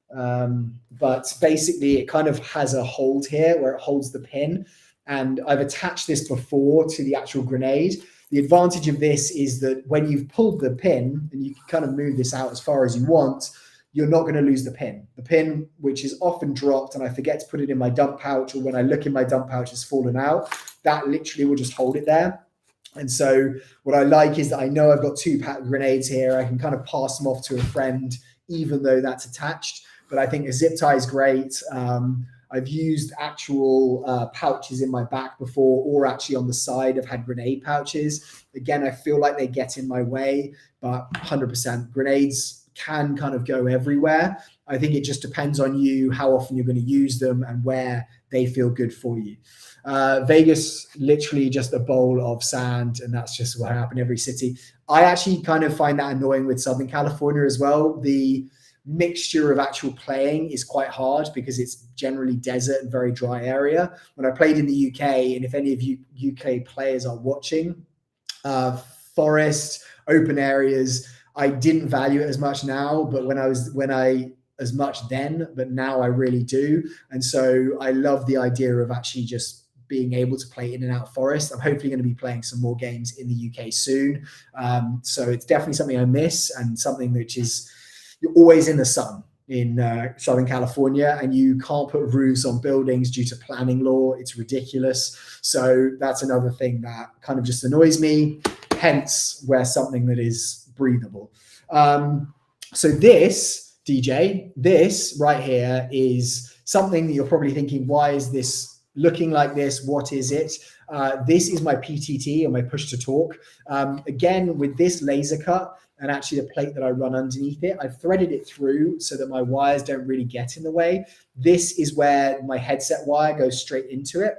But basically it kind of has a hold here where it holds the pin. And I've attached this before to the actual grenade. The advantage of this is that when you've pulled the pin, and you can kind of move this out as far as you want, you're not going to lose the pin. The pin, which is often dropped, and I forget to put it in my dump pouch, or when I look in my dump pouch, it's fallen out, that literally will just hold it there. And so what I like is that I know I've got 2 pack grenades here. I can kind of pass them off to a friend, even though that's attached. But I think a zip tie is great. I've used actual pouches in my back before, or actually on the side I've had grenade pouches. Again, I feel like they get in my way, but 100% grenades can kind of go everywhere. I think it just depends on you, how often you're going to use them and where they feel good for you. Vegas, literally just a bowl of sand, and that's just what happened in every city. I actually kind of find that annoying with Southern California as well. The mixture of actual playing is quite hard because it's generally desert and very dry area. When I played in the UK, and if any of you UK players are watching, forest, open areas, I didn't value it as much now, but as much then, but now I really do. And so I love the idea of actually just being able to play in and out forest. I'm hopefully going to be playing some more games in the UK soon. So it's definitely something I miss, and something which is, you're always in the sun in Southern California, and you can't put roofs on buildings due to planning law. It's ridiculous. So that's another thing that kind of just annoys me, hence wear something that is breathable. So this, DJ, this right here is something that you're probably thinking, why is this looking like this? What is it? This is my PTT, or my push to talk. Again, with this laser cut, and actually the plate that I run underneath it, I've threaded it through so that my wires don't really get in the way. This is where my headset wire goes straight into it.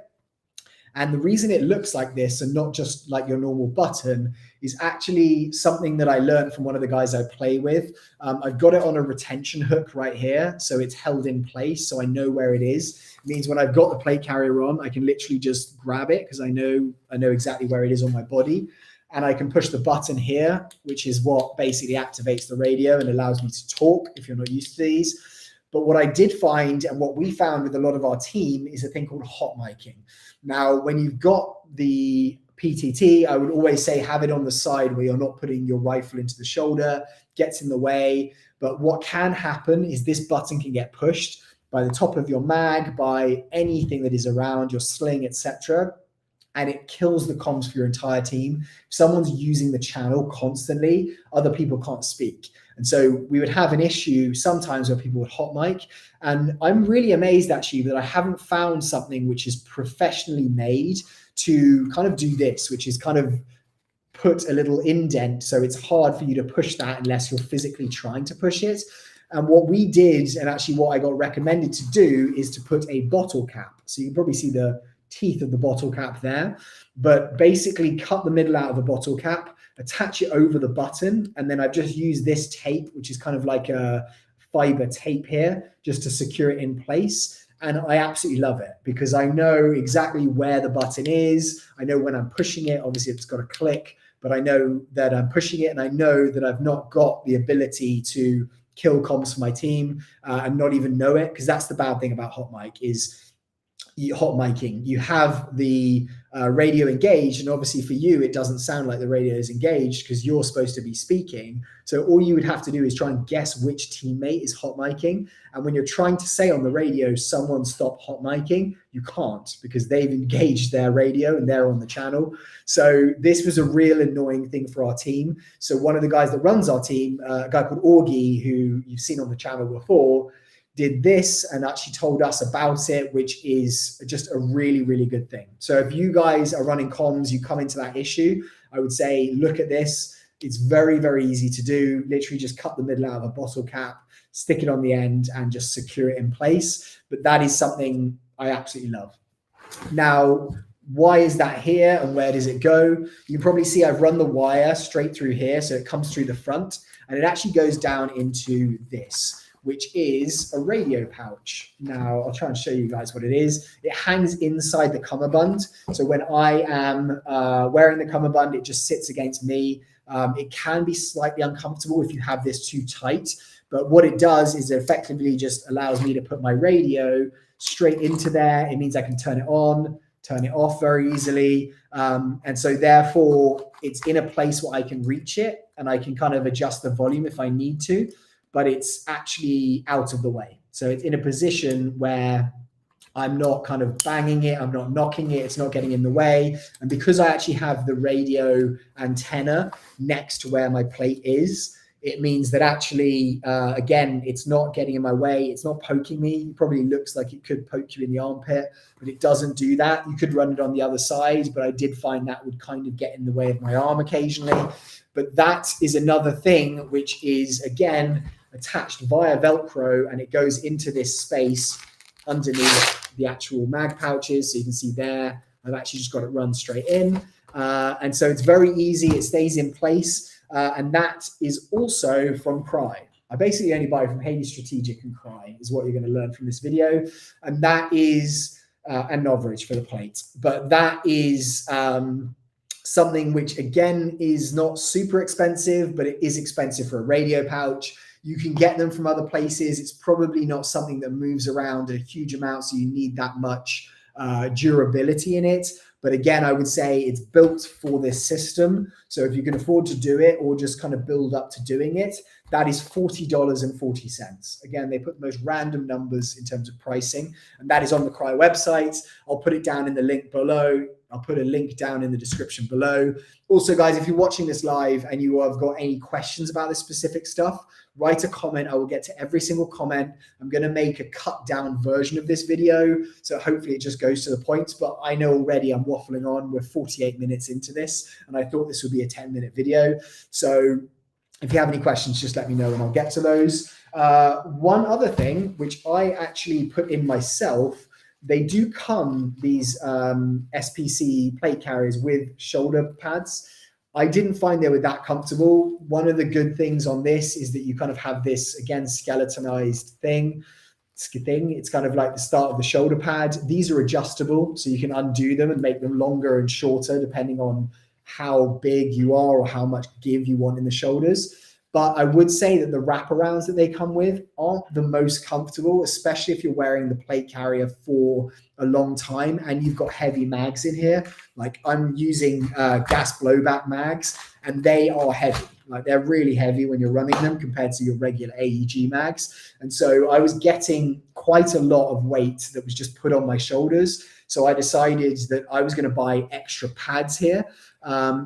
And the reason it looks like this and not just like your normal button is actually something that I learned from one of the guys I play with. I've got it on a retention hook right here, so it's held in place, so I know where it is. It means when I've got the plate carrier on, I can literally just grab it because I know exactly where it is on my body. And I can push the button here, which is what basically activates the radio and allows me to talk if you're not used to these. But what I did find, and what we found with a lot of our team, is a thing called hot miking. Now, when you've got the PTT, I would always say have it on the side where you're not putting your rifle into the shoulder, gets in the way. But what can happen is this button can get pushed by the top of your mag, by anything that is around, your sling, etc., and it kills the comms for your entire team. If someone's using the channel constantly, other people can't speak. And so we would have an issue sometimes where people would hot mic. And I'm really amazed actually that I haven't found something which is professionally made to kind of do this, which is kind of put a little indent. So it's hard for you to push that unless you're physically trying to push it. And what we did, and actually what I got recommended to do, is to put a bottle cap. So you can probably see the teeth of the bottle cap there, but basically cut the middle out of the bottle cap, attach it over the button, and then I've just used this tape, which is kind of like a fiber tape here, just to secure it in place. And I absolutely love it because I know exactly where the button is. I know when I'm pushing it, obviously it's got to click, but I know that I'm pushing it, and I know that I've not got the ability to kill comms for my team and not even know it, because that's the bad thing about hot mic is hot miking. You have the radio engaged, and obviously for you, it doesn't sound like the radio is engaged because you're supposed to be speaking. So all you would have to do is try and guess which teammate is hot miking. And when you're trying to say on the radio, someone stop hot miking, you can't because they've engaged their radio and they're on the channel. So this was a real annoying thing for our team. So one of the guys that runs our team, a guy called Augie, who you've seen on the channel before, did this and actually told us about it, which is just a really, really good thing. So if you guys are running comms, you come into that issue, I would say, look at this. It's very, very easy to do. Literally just cut the middle out of a bottle cap, stick it on the end and just secure it in place. But that is something I absolutely love. Now, why is that here and where does it go? You can probably see I've run the wire straight through here. So it comes through the front and it actually goes down into this, which is a radio pouch. Now, I'll try and show you guys what it is. It hangs inside the cummerbund. So when I am wearing the cummerbund, it just sits against me. It can be slightly uncomfortable if you have this too tight, but what it does is it effectively just allows me to put my radio straight into there. It means I can turn it on, turn it off very easily. And so therefore, it's in a place where I can reach it and I can kind of adjust the volume if I need to, but it's actually out of the way. So it's in a position where I'm not kind of banging it, I'm not knocking it, it's not getting in the way. And because I actually have the radio antenna next to where my plate is, it means that actually, again, it's not getting in my way, it's not poking me. It probably looks like it could poke you in the armpit, but it doesn't do that. You could run it on the other side, but I did find that would kind of get in the way of my arm occasionally. But that is another thing which is, again, attached via Velcro, and it goes into this space underneath the actual mag pouches. So you can see there, I've actually just got it run straight in. And so it's very easy, it stays in place. And that is also from Cry. I basically only buy from Hades Strategic and Cry is what you're going to learn from this video. And that is, and Novritsch for the plate. But that is something which, again, is not super expensive, but it is expensive for a radio pouch. You can get them from other places. It's probably not something that moves around a huge amount, so you need that much durability in it. But again, I would say it's built for this system. So if you can afford to do it or just kind of build up to doing it, that is $40.40. Again, they put the most random numbers in terms of pricing, and that is on the Cry website. I'll put it down in the link below. I'll put a link down in the description below. Also, guys, if you're watching this live and you have got any questions about this specific stuff, write a comment. I will get to every single comment. I'm going to make a cut down version of this video, so hopefully it just goes to the point. But I know already I'm waffling on. We're 48 minutes into this, and I thought this would be a 10-minute video. So if you have any questions, just let me know and I'll get to those. One other thing, which I actually put in myself, they do come, these SPC plate carriers, with shoulder pads. I didn't find they were that comfortable. One of the good things on this is that you kind of have this, again, skeletonized thing. It's kind of like the start of the shoulder pad. These are adjustable, so you can undo them and make them longer and shorter depending on how big you are or how much give you want in the shoulders. But I would say that the wraparounds that they come with aren't the most comfortable, especially if you're wearing the plate carrier for a long time and you've got heavy mags in here. Like I'm using gas blowback mags, and they are heavy. Like they're really heavy when you're running them compared to your regular AEG mags. And so I was getting quite a lot of weight that was just put on my shoulders. So I decided that I was going to buy extra pads here.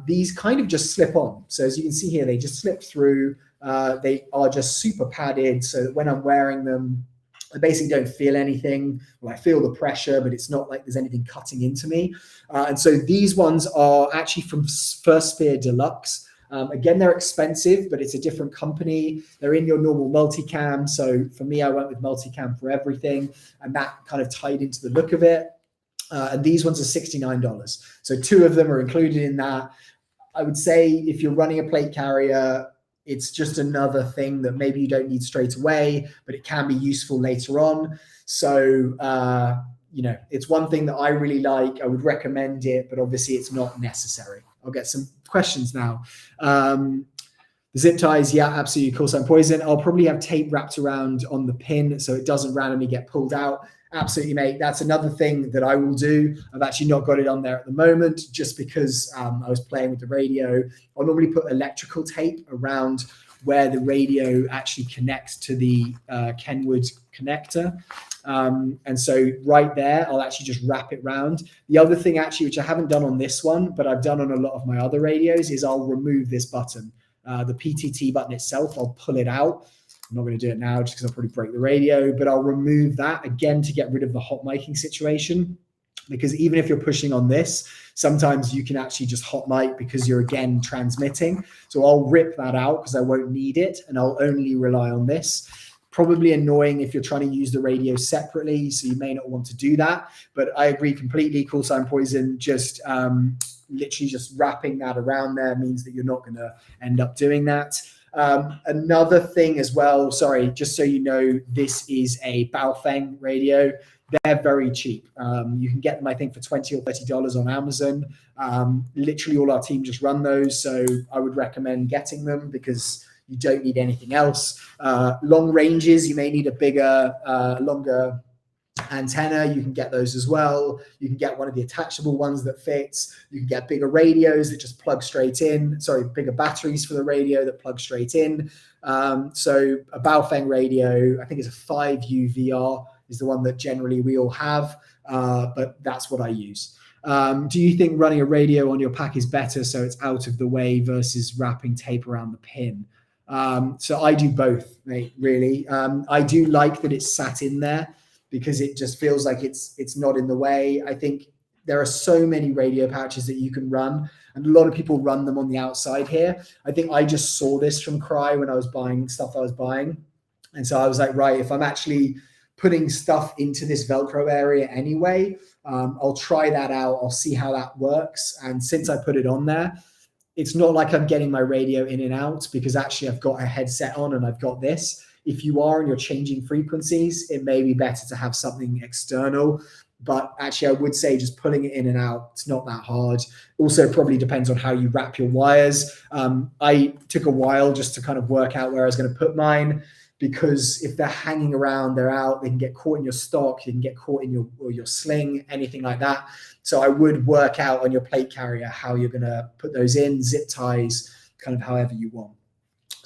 These kind of just slip on. So as you can see here, they just slip through. They are just super padded, so that when I'm wearing them, I basically don't feel anything. Well, I feel the pressure, but it's not like there's anything cutting into me. And so these ones are actually from First Spear Deluxe. Again, they're expensive, but it's a different company. They're in your normal multicam. So for me, I went with multicam for everything, and that kind of tied into the look of it. And these ones are $69. So two of them are included in that. I would say if you're running a plate carrier, it's just another thing that maybe you don't need straight away, but it can be useful later on. So, you know, it's one thing that I really like. I would recommend it, but obviously it's not necessary. I'll get some questions now. The zip ties, yeah, absolutely, call sign poison. I'll probably have tape wrapped around on the pin so it doesn't randomly get pulled out. Absolutely, mate. That's another thing that I will do. I've actually not got it on there at the moment just because I was playing with the radio. I'll normally put electrical tape around where the radio actually connects to the Kenwood connector. And so right there, I'll actually just wrap it round. The other thing actually, which I haven't done on this one, but I've done on a lot of my other radios, is I'll remove this button. The PTT button itself, I'll pull it out. I'm not going to do it now just because I'll probably break the radio, but I'll remove that again to get rid of the hot miking situation. Because even if you're pushing on this, sometimes you can actually just hot mic because you're again transmitting. So I'll rip that out because I won't need it and I'll only rely on this. Probably annoying if you're trying to use the radio separately, so you may not want to do that. But I agree completely. Call sign poison, just literally just wrapping that around there means that you're not going to end up doing that. Another thing as well, sorry, just so you know, this is a Baofeng radio. They're very cheap. You can get them, I think, for $20 or $30 on Amazon. Literally all our team just run those. So I would recommend getting them because you don't need anything else. Long ranges, you may need a bigger, longer antenna. You can get those as well. You can get one of the attachable ones that fits. You can get bigger radios that just plug straight in. Sorry, bigger batteries for the radio that plug straight in. So a Baofeng radio, I think it's a 5U VR is the one that generally we all have, but that's what I use. Do you think running a radio on your pack is better so it's out of the way versus wrapping tape around the pin? So I do both, mate, really. I do like that it's sat in there because it just feels like it's not in the way. I think there are so many radio pouches that you can run, and a lot of people run them on the outside here. I think I just saw this from Cry when I was buying stuff I was buying. And so I was like, right, if I'm actually putting stuff into this Velcro area anyway, I'll try that out. I'll see how that works. And since I put it on there, it's not like I'm getting my radio in and out because actually I've got a headset on and I've got this. If you are and you're changing frequencies, it may be better to have something external. But actually, I would say just pulling it in and out, it's not that hard. Also, probably depends on how you wrap your wires. I took a while just to kind of work out where I was going to put mine, because if they're hanging around, they're out, they can get caught in your stock, you can get caught in your sling, anything like that. So I would work out on your plate carrier how you're going to put those in, zip ties, kind of however you want.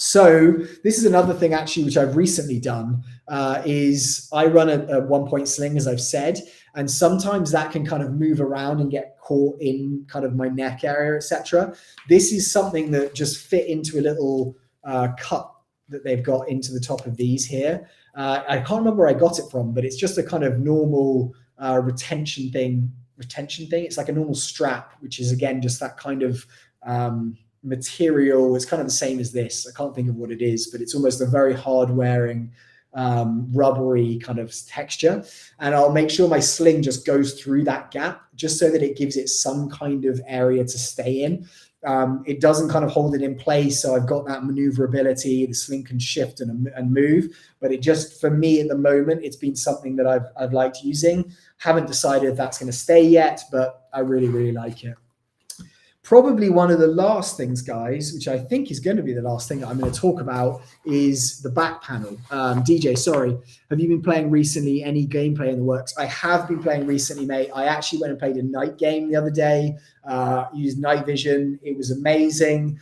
So this is another thing actually, which I've recently done, is I run a 1-point sling, as I've said, and sometimes that can kind of move around and get caught in kind of my neck area, etc. This is something that just fit into a little cut that they've got into the top of these here. I can't remember where I got it from, but it's just a kind of normal retention thing. It's like a normal strap, which is again just that kind of material. It's kind of the same as this. I can't think of what it is, but it's almost a very hard wearing rubbery kind of texture. And I'll make sure my sling just goes through that gap just so that it gives it some kind of area to stay in. It doesn't kind of hold it in place, so I've got that maneuverability. The sling can shift and move, but it just, for me at the moment, it's been something that I've liked using. Haven't decided if that's going to stay yet, but I really, really like it. Probably one of the last things, guys, which I think is going to be the last thing that I'm going to talk about, is the back panel. DJ, sorry, have you been playing recently? Any gameplay in the works? I have been playing recently, mate. I actually went and played a night game the other day, used night vision. It was amazing.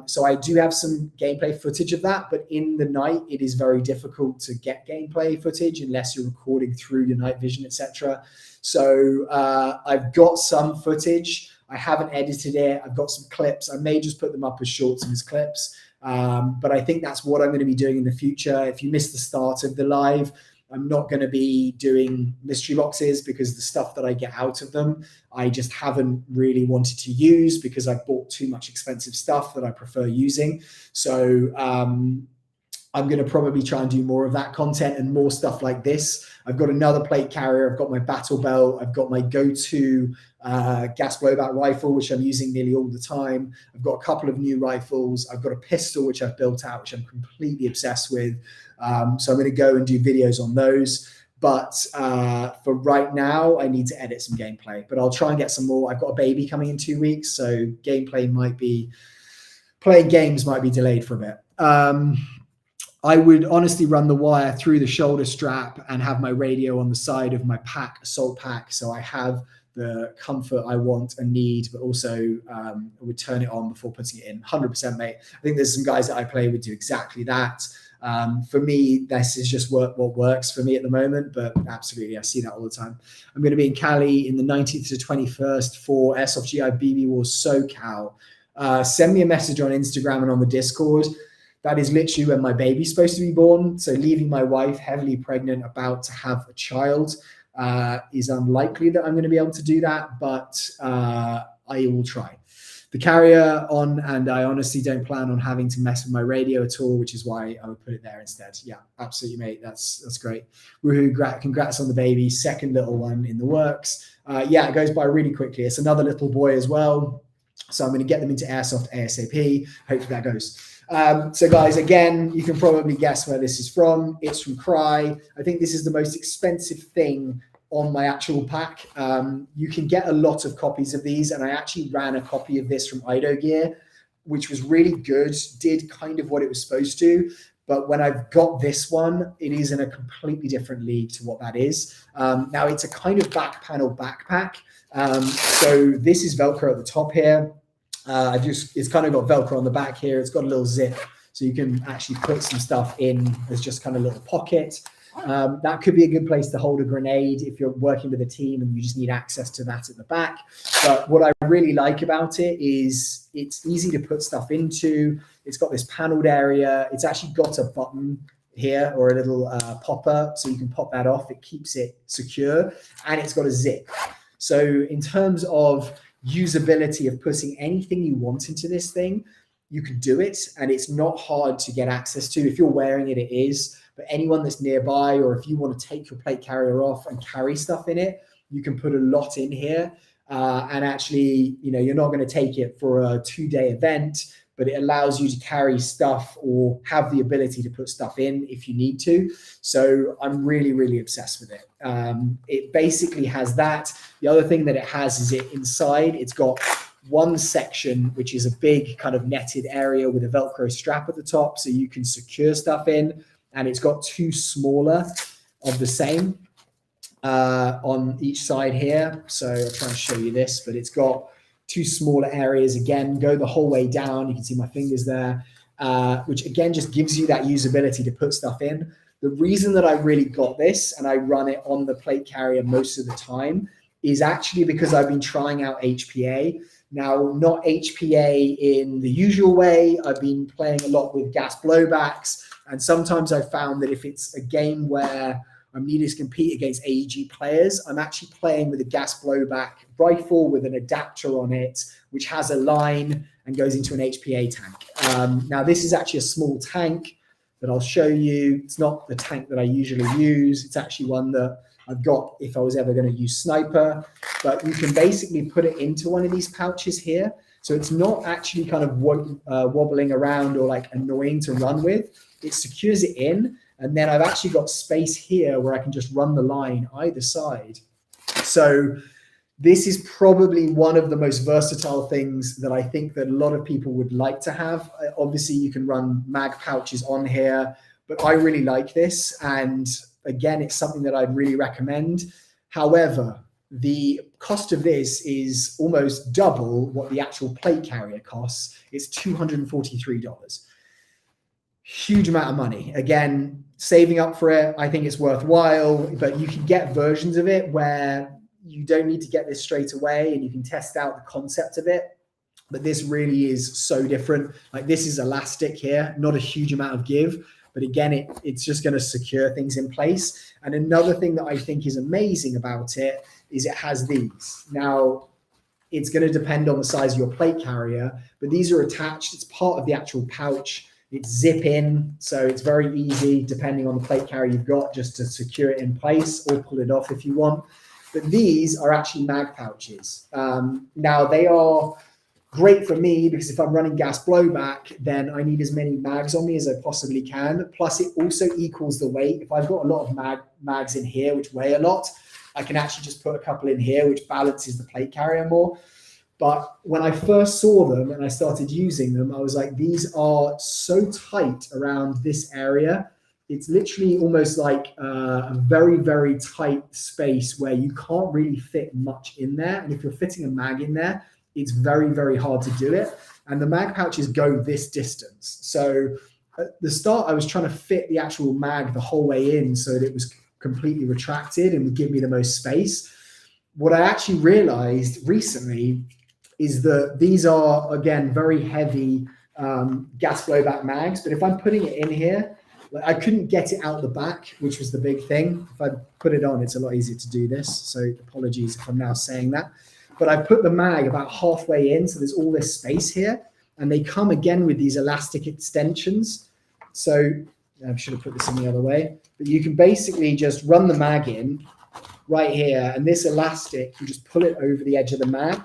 So I do have some gameplay footage of that, but in the night, it is very difficult to get gameplay footage unless you're recording through your night vision, etc. So I've got some footage. I haven't edited it. I've got some clips. I may just put them up as shorts and as clips. But I think that's what I'm going to be doing in the future. If you missed the start of the live, I'm not going to be doing mystery boxes because the stuff that I get out of them, I just haven't really wanted to use because I've bought too much expensive stuff that I prefer using. So I'm going to probably try and do more of that content and more stuff like this. I've got another plate carrier. I've got my battle belt. I've got my go-to gas blowback rifle, which I'm using nearly all the time. I've got a couple of new rifles. I've got a pistol, which I've built out, which I'm completely obsessed with. So I'm going to go and do videos on those. But for right now, I need to edit some gameplay. But I'll try and get some more. I've got a baby coming in 2 weeks, so playing games might be delayed for a bit. I would honestly run the wire through the shoulder strap and have my radio on the side of my pack, assault pack. So I have the comfort I want and need, but also I would turn it on before putting it in. 100%, mate. I think there's some guys that I play would do exactly that. For me, this is just what works for me at the moment, but absolutely, I see that all the time. I'm going to be in Cali in the 19th to 21st for airsoftgi BB Wars SoCal. Send me a message on Instagram and on the Discord. That is literally when my baby's supposed to be born. So leaving my wife heavily pregnant, about to have a child, is unlikely that I'm going to be able to do that, but I will try. The carrier on, and I honestly don't plan on having to mess with my radio at all, which is why I would put it there instead. Yeah, absolutely, mate. That's great. Woohoo! Congrats on the baby. Second little one in the works. Yeah, it goes by really quickly. It's another little boy as well. So I'm going to get them into airsoft ASAP. Hopefully that goes. So guys, again, you can probably guess where this is from. It's from Cry. I think this is the most expensive thing on my actual pack. You can get a lot of copies of these, and I actually ran a copy of this from Ido Gear, which was really good, did kind of what it was supposed to. But when I've got this one, it is in a completely different league to what that is. Now it's a kind of back panel backpack. So this is Velcro at the top here. It's kind of got Velcro on the back here. It's got a little zip, so you can actually put some stuff in as just kind of a little pocket. That could be a good place to hold a grenade if you're working with a team and you just need access to that at the back. But what I really like about it is it's easy to put stuff into. It's got this paneled area. It's actually got a button here or a little popper, so you can pop that off. It keeps it secure, and it's got a zip. So in terms of usability of putting anything you want into this thing, you can do it, and it's not hard to get access to. If you're wearing it, it is. But anyone that's nearby, or if you want to take your plate carrier off and carry stuff in it, you can put a lot in here. And actually, you know, you're not going to take it for a 2-day event, but it allows you to carry stuff or have the ability to put stuff in if you need to. So I'm really, really obsessed with it. It basically has that. The other thing that it has is inside, it's got one section, which is a big kind of netted area with a Velcro strap at the top, so you can secure stuff in. And it's got two smaller of the same on each side here. So I'll try and show you this, but it's got two smaller areas. Again, go the whole way down. You can see my fingers there, which again just gives you that usability to put stuff in. The reason that I really got this and I run it on the plate carrier most of the time is actually because I've been trying out HPA. Now, not HPA in the usual way. I've been playing a lot with gas blowbacks. And sometimes I found that if it's a game where I'm needing to compete against AEG players, I'm actually playing with a gas blowback rifle with an adapter on it, which has a line and goes into an HPA tank. Now, this is actually a small tank that I'll show you. It's not the tank that I usually use. It's actually one that I've got if I was ever going to use sniper. But you can basically put it into one of these pouches here. So it's not actually kind of wobbling around or like annoying to run with. It secures it in, and then I've actually got space here where I can just run the line either side. So this is probably one of the most versatile things that I think that a lot of people would like to have. Obviously, you can run mag pouches on here, but I really like this. And again, it's something that I'd really recommend. However, the cost of this is almost double what the actual plate carrier costs. It's $243. Huge amount of money. Again, saving up for it, I think it's worthwhile, but you can get versions of it where you don't need to get this straight away and you can test out the concept of it. But this really is so different. Like, this is elastic here, not a huge amount of give, but again, it's just going to secure things in place. And another thing that I think is amazing about it is it has these. Now, it's going to depend on the size of your plate carrier, but these are attached. It's part of the actual pouch. It's zip in, so it's very easy depending on the plate carrier you've got just to secure it in place or pull it off if you want. But these are actually mag pouches. Now, they are great for me because if I'm running gas blowback, then I need as many mags on me as I possibly can. Plus, it also equals the weight. If I've got a lot of mags in here, which weigh a lot, I can actually just put a couple in here, which balances the plate carrier more. But when I first saw them and I started using them, I was like, these are so tight around this area. It's literally almost like a very, very tight space where you can't really fit much in there. And if you're fitting a mag in there, it's very, very hard to do it. And the mag pouches go this distance. So at the start, I was trying to fit the actual mag the whole way in so that it was completely retracted and would give me the most space. What I actually realized recently is that these are, again, very heavy gas blowback mags. But if I'm putting it in here, like, I couldn't get it out the back, which was the big thing. If I put it on, it's a lot easier to do this. So apologies if I'm now saying that. But I put the mag about halfway in, so there's all this space here. And they come again with these elastic extensions. So I should have put this in the other way. But you can basically just run the mag in right here. And this elastic, you just pull it over the edge of the mag.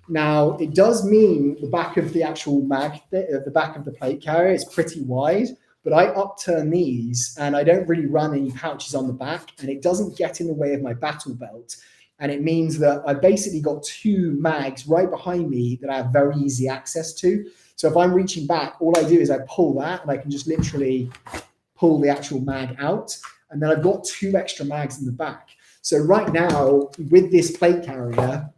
Now, it does mean the back of the actual mag, the back of the plate carrier is pretty wide, but I upturn these and I don't really run any pouches on the back, and it doesn't get in the way of my battle belt. And it means that I basically got two mags right behind me that I have very easy access to. So if I'm reaching back, all I do is I pull that and I can just literally pull the actual mag out. And then I've got two extra mags in the back. So right now with this plate carrier,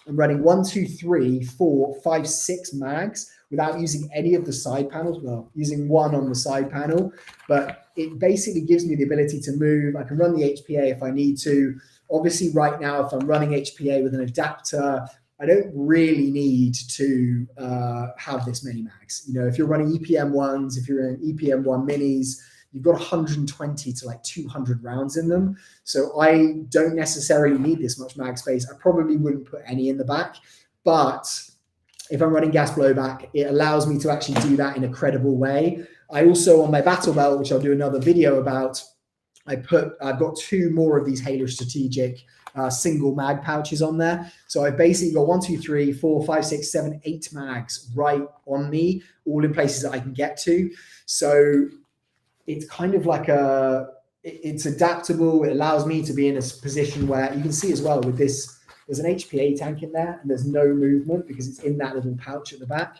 I'm running 1, 2, 3, 4, 5, 6 mags without using any of the side panels. Well, using one on the side panel, but it basically gives me the ability to move. I can run the HPA if I need to. Obviously, right now, if I'm running HPA with an adapter, I don't really need to have this many mags. You know, if you're running EPM ones, if you're in EPM 1 minis, you've got 120 to like 200 rounds in them. So I don't necessarily need this much mag space. I probably wouldn't put any in the back, but if I'm running gas blowback, it allows me to actually do that in a credible way. I also, on my battle belt, which I'll do another video about, I've got 2 more of these Halo Strategic single mag pouches on there. So I've basically got 1, 2, 3, 4, 5, 6, 7, 8 mags right on me, all in places that I can get to. So it's kind of like it's adaptable. It allows me to be in a position where you can see as well with this, there's an HPA tank in there and there's no movement because it's in that little pouch at the back.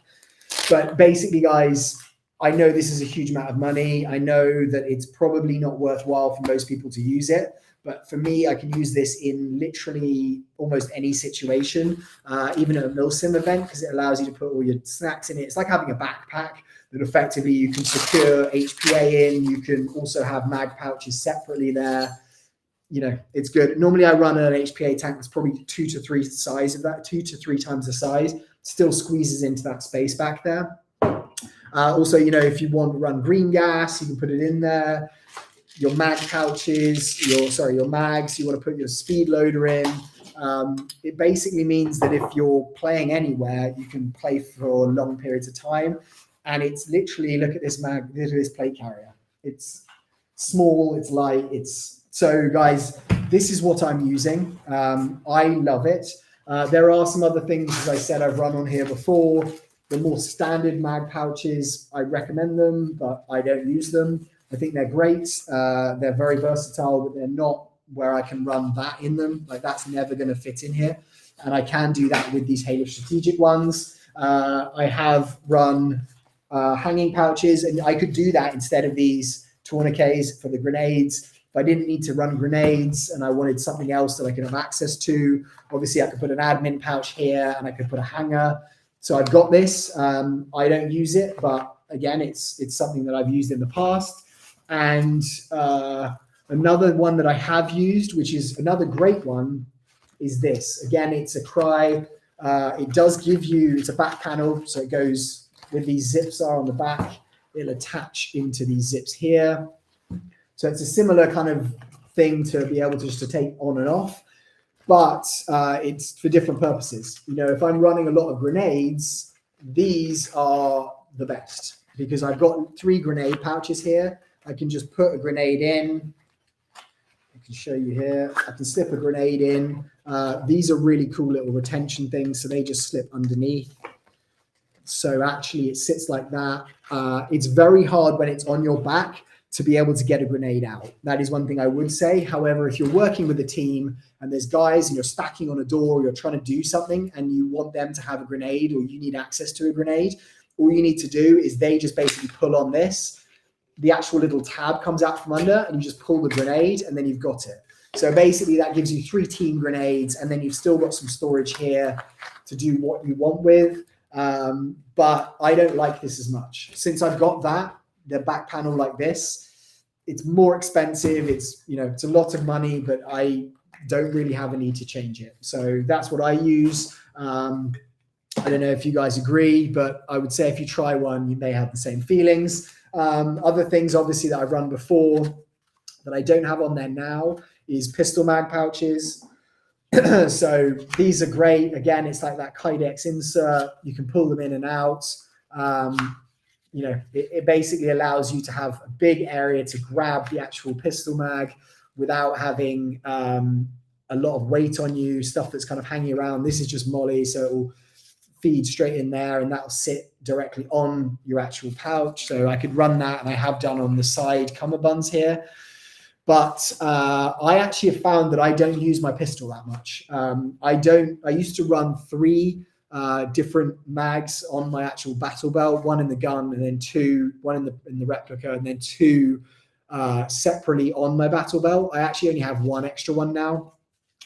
But basically, guys, I know this is a huge amount of money. I know that it's probably not worthwhile for most people to use it. But for me, I can use this in literally almost any situation, even at a milsim event, because it allows you to put all your snacks in it. It's like having a backpack that effectively you can secure HPA in. You can also have mag pouches separately there. You know, it's good. Normally I run an HPA tank that's probably 2 to 3 size of that, 2 to 3 times the size, still squeezes into that space back there. Also, you know, if you want to run green gas, you can put it in there. Your mag pouches, your mags, you want to put your speed loader in. It basically means that if you're playing anywhere, you can play for long periods of time. And it's literally, look at this mag, look at this plate carrier. It's small, it's light, so guys, this is what I'm using. I love it. There are some other things, as I said, I've run on here before. The more standard mag pouches, I recommend them, but I don't use them. I think they're great. They're very versatile, but they're not where I can run that in them. Like, that's never going to fit in here. And I can do that with these Halo Strategic ones. I have run hanging pouches, and I could do that instead of these tourniquets for the grenades. If I didn't need to run grenades and I wanted something else that I could have access to, obviously I could put an admin pouch here and I could put a hanger. So I've got this. I don't use it, but again, it's something that I've used in the past. And another one that I have used, which is another great one, is this. Again, it's a Cry. It does give you, it's a back panel, so it goes with these zips are on the back. It'll attach into these zips here. So it's a similar kind of thing to be able to just to take on and off, but it's for different purposes. You know, if I'm running a lot of grenades, these are the best because I've got 3 grenade pouches here. I can just put a grenade in. I can show you here. I can slip a grenade in. These are really cool little retention things, so they just slip underneath. So actually it sits like that. It's very hard when it's on your back to be able to get a grenade out. That is one thing I would say. However, if you're working with a team and there's guys and you're stacking on a door, or you're trying to do something and you want them to have a grenade, or you need access to a grenade, all you need to do is they just basically pull on this. The actual little tab comes out from under and you just pull the grenade and then you've got it. So basically that gives you 3 team grenades, and then you've still got some storage here to do what you want with. But I don't like this as much. Since I've got that, the back panel like this, it's more expensive. It's, you know, it's a lot of money, but I don't really have a need to change it. So that's what I use. I don't know if you guys agree, but I would say if you try one, you may have the same feelings. Other things, obviously, that I've run before that I don't have on there now is pistol mag pouches. So these are great. Again, it's like that kydex insert. You can pull them in and out. You know, it basically allows you to have a big area to grab the actual pistol mag without having a lot of weight on you, stuff that's kind of hanging around. This is just molly, so it will feed straight in there, and that'll sit directly on your actual pouch. So I could run that, and I have done on the side cummerbunds here. But I actually have found that I don't use my pistol that much. I used to run 3 different mags on my actual battle belt, 1 in the gun, and then 2, 1 in the replica, and then 2 separately on my battle belt. I actually only have 1 extra one now.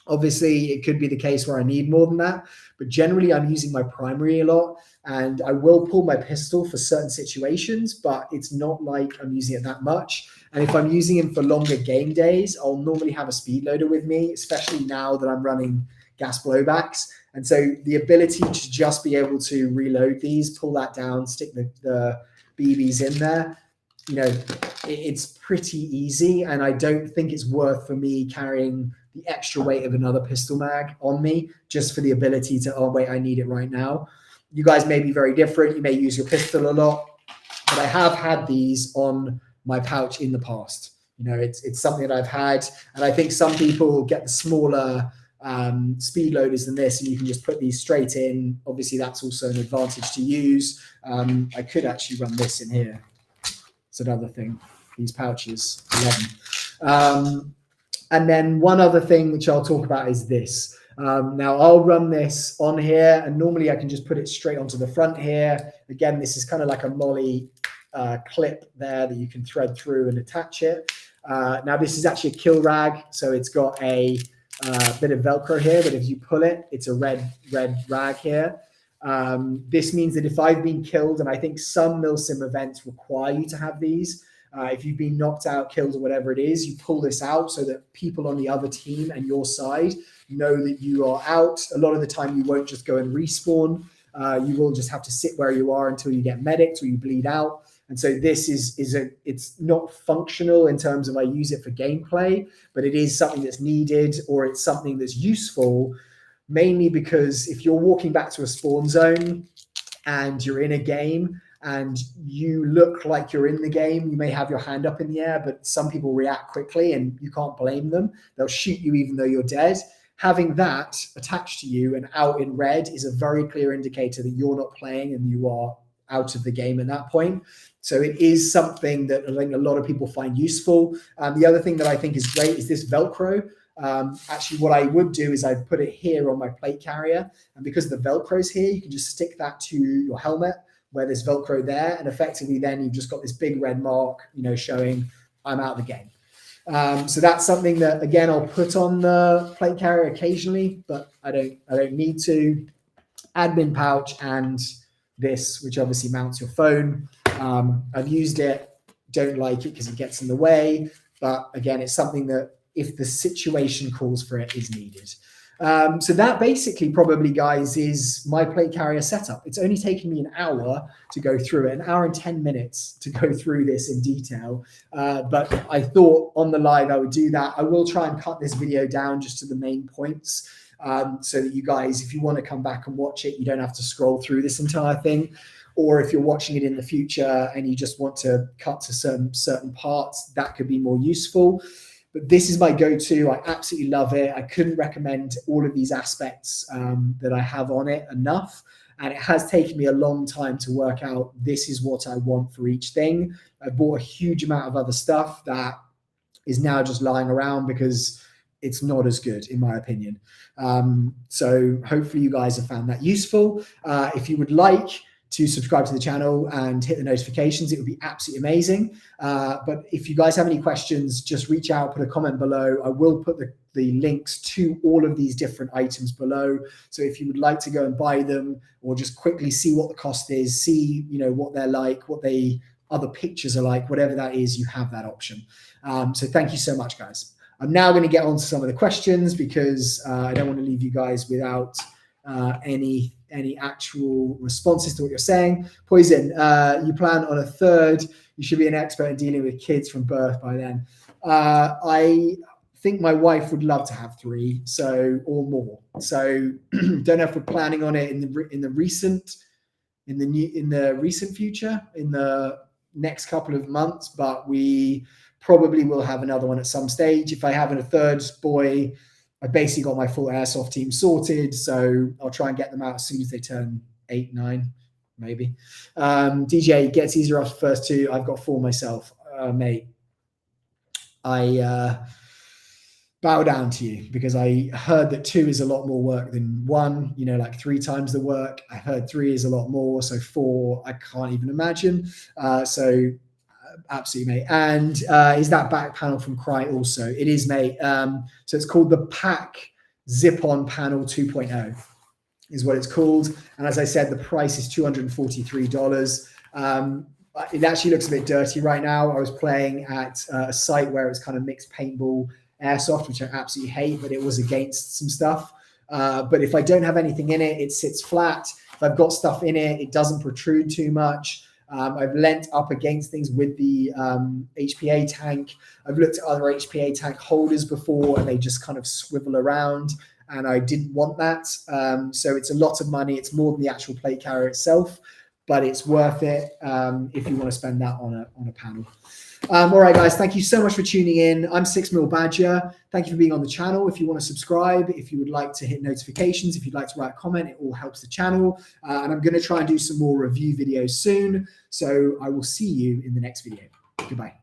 Obviously, it could be the case where I need more than that, but generally I'm using my primary a lot, and I will pull my pistol for certain situations, but it's not like I'm using it that much. And if I'm using him for longer game days, I'll normally have a speed loader with me, especially now that I'm running gas blowbacks. And so the ability to just be able to reload these, pull that down, stick the BBs in there, you know, it's pretty easy. And I don't think it's worth for me carrying the extra weight of another pistol mag on me just for the ability to, oh, wait, I need it right now. You guys may be very different. You may use your pistol a lot, but I have had these on my pouch in the past. You know, it's something that I've had, and I think some people get the smaller speed loaders than this, and you can just put these straight in. Obviously, that's also an advantage to use. I could actually run this in here. It's another thing. These pouches, 11. And then one other thing which I'll talk about is this. Now I'll run this on here, and normally I can just put it straight onto the front here. Again, this is kind of like a molly clip there that you can thread through and attach it. Now this is actually a kill rag, so it's got a bit of Velcro here, but if you pull it, it's a red rag here. This means that if I've been killed, and I think some milsim events require you to have these, if you've been knocked out, killed, or whatever it is, you pull this out so that people on the other team and your side know that you are out. A lot of the time, you won't just go and respawn. You will just have to sit where you are until you get medicked or you bleed out. And so this it's not functional in terms of I use it for gameplay, but it is something that's needed, or it's something that's useful, mainly because if you're walking back to a spawn zone and you're in a game and you look like you're in the game, you may have your hand up in the air, but some people react quickly and you can't blame them. They'll shoot you even though you're dead. Having that attached to you and out in red is a very clear indicator that you're not playing and you are out of the game at that point. So it is something that I think a lot of people find useful. The other thing that I think is great is this Velcro. Actually, what I would do is I'd put it here on my plate carrier. And because the Velcro's here, you can just stick that to your helmet where there's Velcro there. And effectively then you've just got this big red mark, you know, showing I'm out of the game. So that's something that, again, I'll put on the plate carrier occasionally, but I don't need to. Admin pouch and this, which obviously mounts your phone. I've used it, don't like it because it gets in the way. But again, it's something that if the situation calls for it is needed. So that basically probably, guys, is my plate carrier setup. It's only taken me an hour to go through it, an hour and 10 minutes to go through this in detail. But I thought on the live I would do that. I will try and cut this video down just to the main points so that you guys, if you want to come back and watch it, you don't have to scroll through this entire thing. Or if you're watching it in the future and you just want to cut to certain parts, that could be more useful. But this is my go-to. I absolutely love it. I couldn't recommend all of these aspects that I have on it enough. And it has taken me a long time to work out this is what I want for each thing. I bought a huge amount of other stuff that is now just lying around because it's not as good, in my opinion. So hopefully you guys have found that useful. If you would like to subscribe to the channel and hit the notifications, it would be absolutely amazing. But if you guys have any questions, just reach out, put a comment below. I will put the links to all of these different items below. So if you would like to go and buy them or just quickly see what the cost is, see, you know, what they're like, what other pictures are like, whatever that is, you have that option. So thank you so much, guys. I'm now going to get on to some of the questions because I don't want to leave you guys without any actual responses to what you're saying. Poison, you plan on a third. You should be an expert in dealing with kids from birth by then. I think my wife would love to have 3, or more. So don't know if we're planning on it in the recent future, in the next couple of months, but we probably will have another one at some stage. If I have a third boy, I basically got my full airsoft team sorted, so I'll try and get them out as soon as they turn 8, 9, maybe. DJ gets easier after the first 2. I've got 4 myself, mate. I bow down to you because I heard that 2 is a lot more work than 1. You know, like 3 times the work. I heard 3 is a lot more, so 4 I can't even imagine. Absolutely, mate. And is that back panel from Cry also? It is, mate. So it's called the Pack Zip-On Panel 2.0 is what it's called. And as I said, the price is $243. It actually looks a bit dirty right now. I was playing at a site where it's kind of mixed paintball airsoft, which I absolutely hate, but it was against some stuff. But if I don't have anything in it, it sits flat. If I've got stuff in it, it doesn't protrude too much. I've leant up against things with the HPA tank. I've looked at other HPA tank holders before and they just kind of swivel around, and I didn't want that. So it's a lot of money. It's more than the actual plate carrier itself, but it's worth it if you want to spend that on a panel. All right, guys, thank you so much for tuning in. I'm 6mil Badger. Thank you for being on the channel. If you want to subscribe, if you would like to hit notifications, if you'd like to write a comment, it all helps the channel. And I'm going to try and do some more review videos soon. So I will see you in the next video. Goodbye.